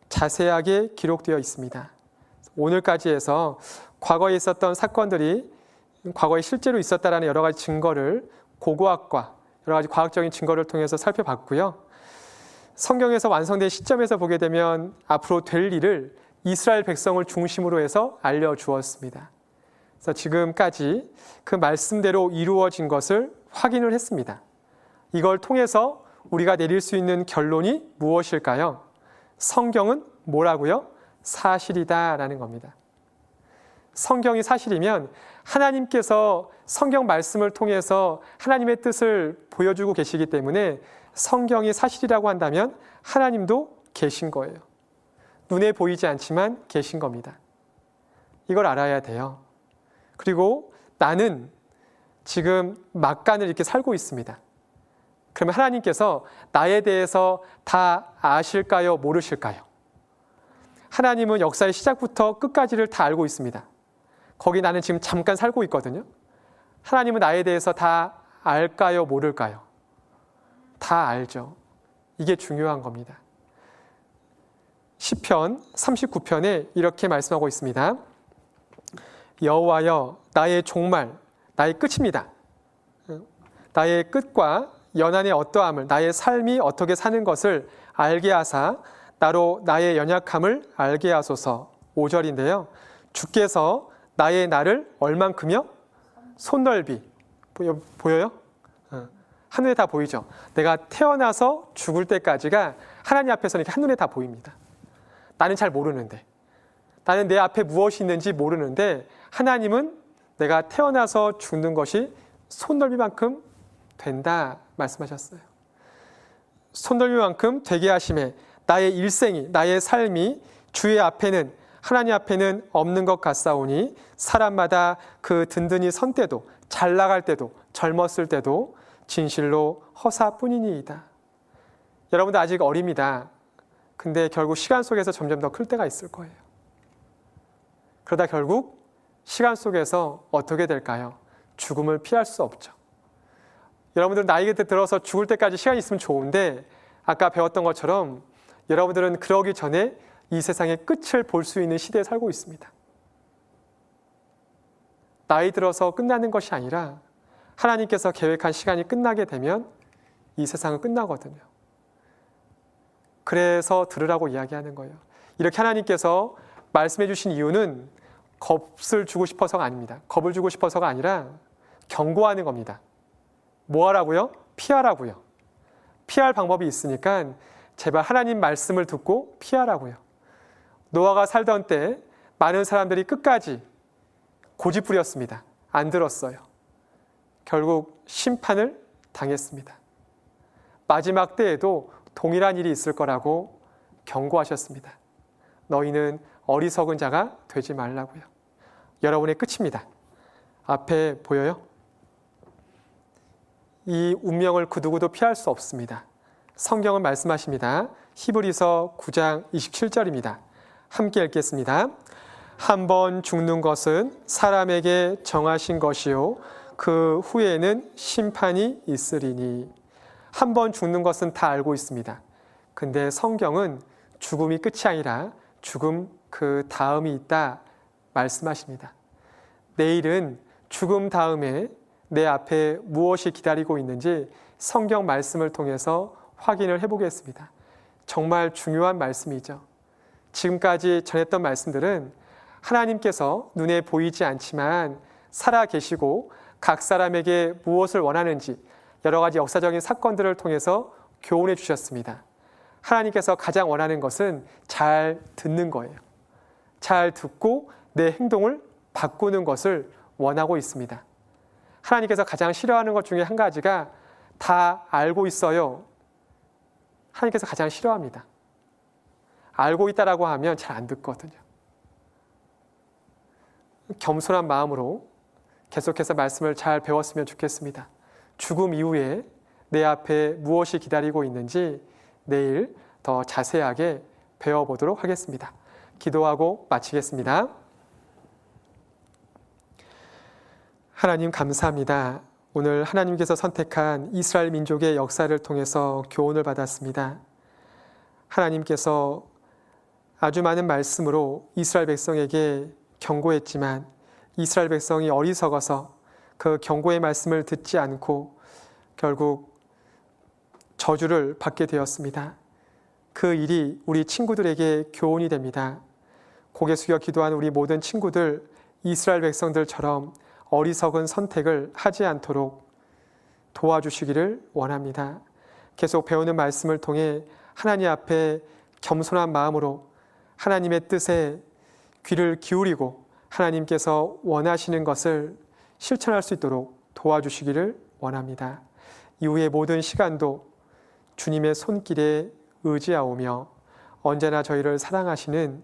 자세하게 기록되어 있습니다. 오늘까지 해서 과거에 있었던 사건들이 과거에 실제로 있었다라는 여러 가지 증거를 고고학과 여러 가지 과학적인 증거를 통해서 살펴봤고요. 성경에서 완성된 시점에서 보게 되면 앞으로 될 일을 이스라엘 백성을 중심으로 해서 알려주었습니다. 그래서 지금까지 그 말씀대로 이루어진 것을 확인을 했습니다. 이걸 통해서 우리가 내릴 수 있는 결론이 무엇일까요? 성경은 뭐라고요? 사실이다라는 겁니다. 성경이 사실이면 하나님께서 성경 말씀을 통해서 하나님의 뜻을 보여주고 계시기 때문에 성경이 사실이라고 한다면 하나님도 계신 거예요. 눈에 보이지 않지만 계신 겁니다. 이걸 알아야 돼요. 그리고 나는 지금 막간을 이렇게 살고 있습니다. 그러면 하나님께서 나에 대해서 다 아실까요? 모르실까요? 하나님은 역사의 시작부터 끝까지를 다 알고 있습니다. 거기 나는 지금 잠깐 살고 있거든요. 하나님은 나에 대해서 다 알까요? 모를까요? 다 알죠. 이게 중요한 겁니다. 시편 39편에 이렇게 말씀하고 있습니다. 여호와여 나의 종말, 나의 끝입니다. 나의 끝과 연한의 어떠함을, 나의 삶이 어떻게 사는 것을 알게 하사 나로 나의 연약함을 알게 하소서. 5절인데요. 주께서 나의 날을 얼만큼요? 손넓이. 보여요? 한눈에 다 보이죠? 내가 태어나서 죽을 때까지가 하나님 앞에서는 이렇게 한눈에 다 보입니다. 나는 잘 모르는데, 나는 내 앞에 무엇이 있는지 모르는데 하나님은 내가 태어나서 죽는 것이 손넓이만큼 된다 말씀하셨어요. 손넓이만큼 되게 하심에 나의 일생이, 나의 삶이 주의 앞에는, 하나님 앞에는 없는 것 같사오니 사람마다 그 든든히 선 때도, 잘 나갈 때도, 젊었을 때도 진실로 허사뿐이니이다. 여러분들 아직 어립니다. 근데 결국 시간 속에서 점점 더 클 때가 있을 거예요. 그러다 결국 시간 속에서 어떻게 될까요? 죽음을 피할 수 없죠. 여러분들 나이가 들어서 죽을 때까지 시간이 있으면 좋은데 아까 배웠던 것처럼 여러분들은 그러기 전에 이 세상의 끝을 볼 수 있는 시대에 살고 있습니다. 나이 들어서 끝나는 것이 아니라 하나님께서 계획한 시간이 끝나게 되면 이 세상은 끝나거든요. 그래서 들으라고 이야기하는 거예요. 이렇게 하나님께서 말씀해 주신 이유는 겁을 주고 싶어서가 아닙니다. 겁을 주고 싶어서가 아니라 경고하는 겁니다. 뭐 하라고요? 피하라고요. 피할 방법이 있으니까 제발 하나님 말씀을 듣고 피하라고요. 노아가 살던 때 많은 사람들이 끝까지 고집부렸습니다. 안 들었어요. 결국 심판을 당했습니다. 마지막 때에도 동일한 일이 있을 거라고 경고하셨습니다. 너희는 어리석은 자가 되지 말라고요. 여러분의 끝입니다. 앞에 보여요? 이 운명을 그 누구도 피할 수 없습니다. 성경은 말씀하십니다. 히브리서 9장 27절입니다. 함께 읽겠습니다. 한 번 죽는 것은 사람에게 정하신 것이요 그 후에는 심판이 있으리니. 한 번 죽는 것은 다 알고 있습니다. 근데 성경은 죽음이 끝이 아니라 죽음 그 다음이 있다 말씀하십니다. 내일은 죽음 다음에 내 앞에 무엇이 기다리고 있는지 성경 말씀을 통해서 확인을 해보겠습니다. 정말 중요한 말씀이죠. 지금까지 전했던 말씀들은 하나님께서 눈에 보이지 않지만 살아 계시고 각 사람에게 무엇을 원하는지 여러 가지 역사적인 사건들을 통해서 교훈해 주셨습니다. 하나님께서 가장 원하는 것은 잘 듣는 거예요. 잘 듣고 내 행동을 바꾸는 것을 원하고 있습니다. 하나님께서 가장 싫어하는 것 중에 한 가지가 다 알고 있어요. 하나님께서 가장 싫어합니다. 알고 있다라고 하면 잘 안 듣거든요. 겸손한 마음으로 계속해서 말씀을 잘 배웠으면 좋겠습니다. 죽음 이후에 내 앞에 무엇이 기다리고 있는지 내일 더 자세하게 배워보도록 하겠습니다. 기도하고 마치겠습니다. 하나님 감사합니다. 오늘 하나님께서 선택한 이스라엘 민족의 역사를 통해서 교훈을 받았습니다. 하나님께서 아주 많은 말씀으로 이스라엘 백성에게 경고했지만 이스라엘 백성이 어리석어서 그 경고의 말씀을 듣지 않고 결국 저주를 받게 되었습니다. 그 일이 우리 친구들에게 교훈이 됩니다. 고개 숙여 기도하는 우리 모든 친구들, 이스라엘 백성들처럼 어리석은 선택을 하지 않도록 도와주시기를 원합니다. 계속 배우는 말씀을 통해 하나님 앞에 겸손한 마음으로 하나님의 뜻에 귀를 기울이고 하나님께서 원하시는 것을 실천할 수 있도록 도와주시기를 원합니다. 이후의 모든 시간도 주님의 손길에 의지하오며 언제나 저희를 사랑하시는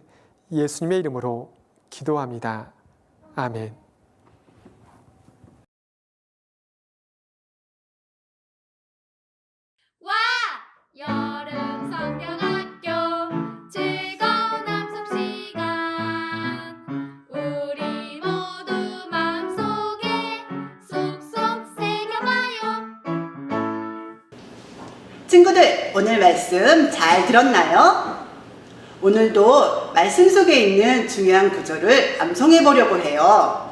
예수님의 이름으로 기도합니다. 아멘. 와! 여름 성경학교 즐거운 함성 시간 우리 모두 마음속에 쏙쏙 새겨봐요. 친구들, 오늘 말씀 잘 들었나요? 오늘도 말씀 속에 있는 중요한 구절을 암송해 보려고 해요.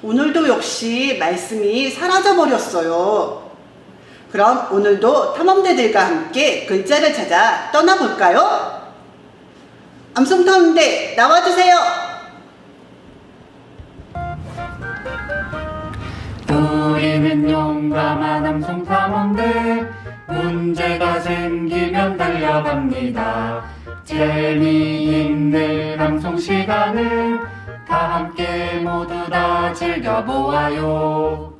오늘도 역시 말씀이 사라져 버렸어요. 그럼 오늘도 탐험대들과 함께 글자를 찾아 떠나볼까요? 암송 탐험대 나와주세요. 우리는 용감한 암송 탐험대, 문제가 생기면 달려갑니다. 재미있는 암송 시간을 다 함께 모두 다 즐겨보아요.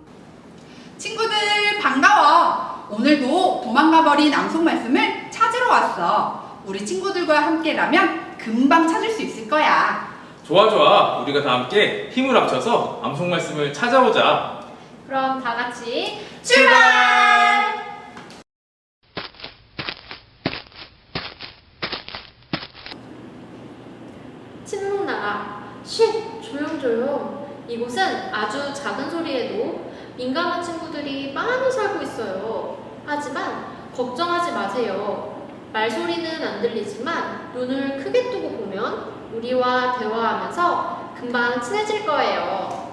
친구들 반가워. 오늘도 도망가버린 암송 말씀을 찾으러 왔어. 우리 친구들과 함께라면 금방 찾을 수 있을 거야. 좋아 좋아. 우리가 다 함께 힘을 합쳐서 암송 말씀을 찾아오자. 그럼 다 같이 출발! 침묵 나가. 쉿! 조용조용. 이곳은 아주 작은 소리에도 민감한 친구들이 많이 살고 있어요. 하지만 걱정하지 마세요. 말소리는 안 들리지만 눈을 크게 뜨고 보면 우리와 대화하면서 금방 친해질 거예요.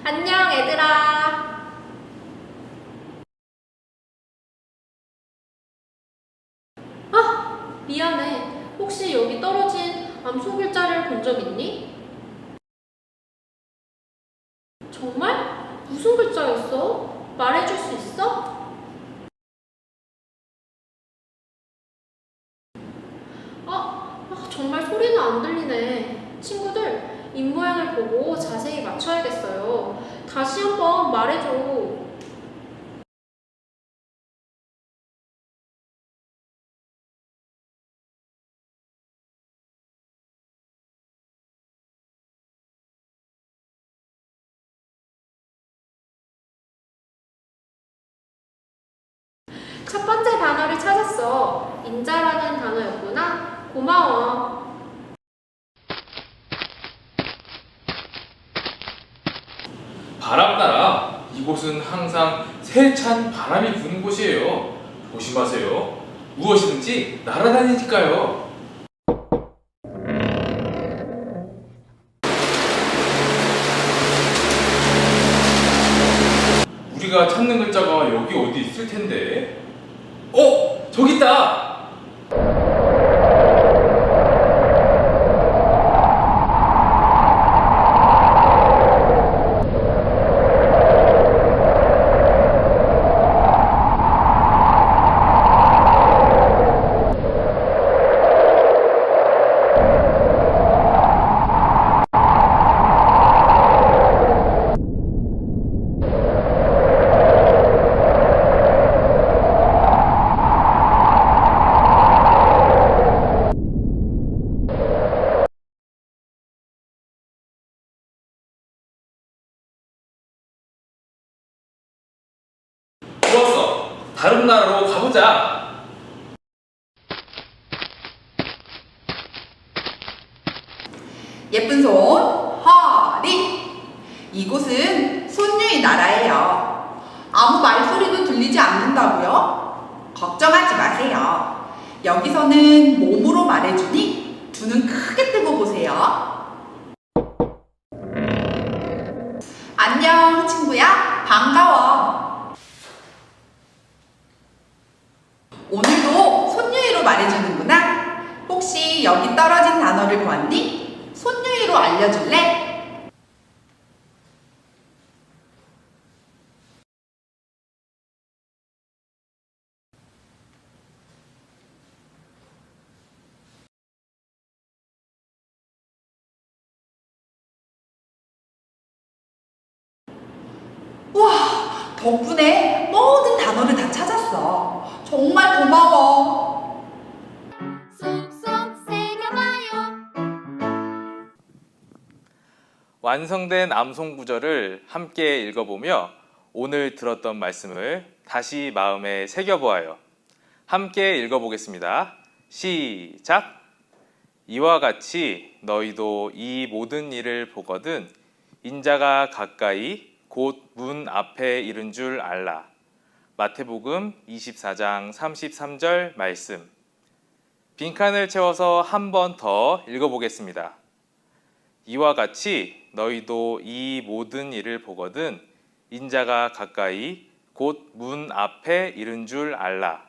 안녕 얘들아. 아, 미안해. 혹시 여기 떨어진 암송 글자를 본 적 있니? 정말? 무슨 글자였어? 말해줄 수 있어? 정말 소리는 안 들리네. 친구들, 입모양을 보고 자세히 맞춰야겠어요. 다시 한번 말해줘. 첫 번째 단어를 찾았어. 인자라는 단어였구나. 고마워. 바람나라. 이곳은 항상 세찬 바람이 부는 곳이에요. 조심하세요. 무엇이든지 날아다니니까요. 우리가 찾는 글자가 여기 어디 있을 텐데. 저기 있다. 다른 나라로 가보자. 예쁜 손, 허리. 이곳은 손유의 나라예요. 아무 말소리도 들리지 않는다고요? 걱정하지 마세요. 여기서는 몸으로 말해주니 두 눈 크게 뜨고 보세요. 안녕 친구야, 반가워. 오늘도 손유의로 말해주는구나. 혹시 여기 떨어진 단어를 보았니? 손유의로 알려줄래? 와, 덕분에 모든 단어를 다 찾았어. 정말 고마워. 쏙쏙 새겨봐요. 완성된 암송 구절을 함께 읽어보며 오늘 들었던 말씀을 다시 마음에 새겨보아요. 함께 읽어보겠습니다. 시작! 이와 같이 너희도 이 모든 일을 보거든 인자가 가까이 곧 문 앞에 이른 줄 알라. 마태복음 24장 33절 말씀. 빈칸을 채워서 한 번 더 읽어보겠습니다. 이와 같이 너희도 이 모든 일을 보거든 인자가 가까이 곧 문 앞에 이른 줄 알라.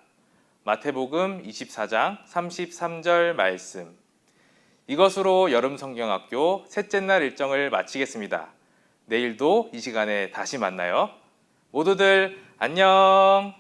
마태복음 24장 33절 말씀. 이것으로 여름성경학교 셋째 날 일정을 마치겠습니다. 내일도 이 시간에 다시 만나요. 모두들 안녕!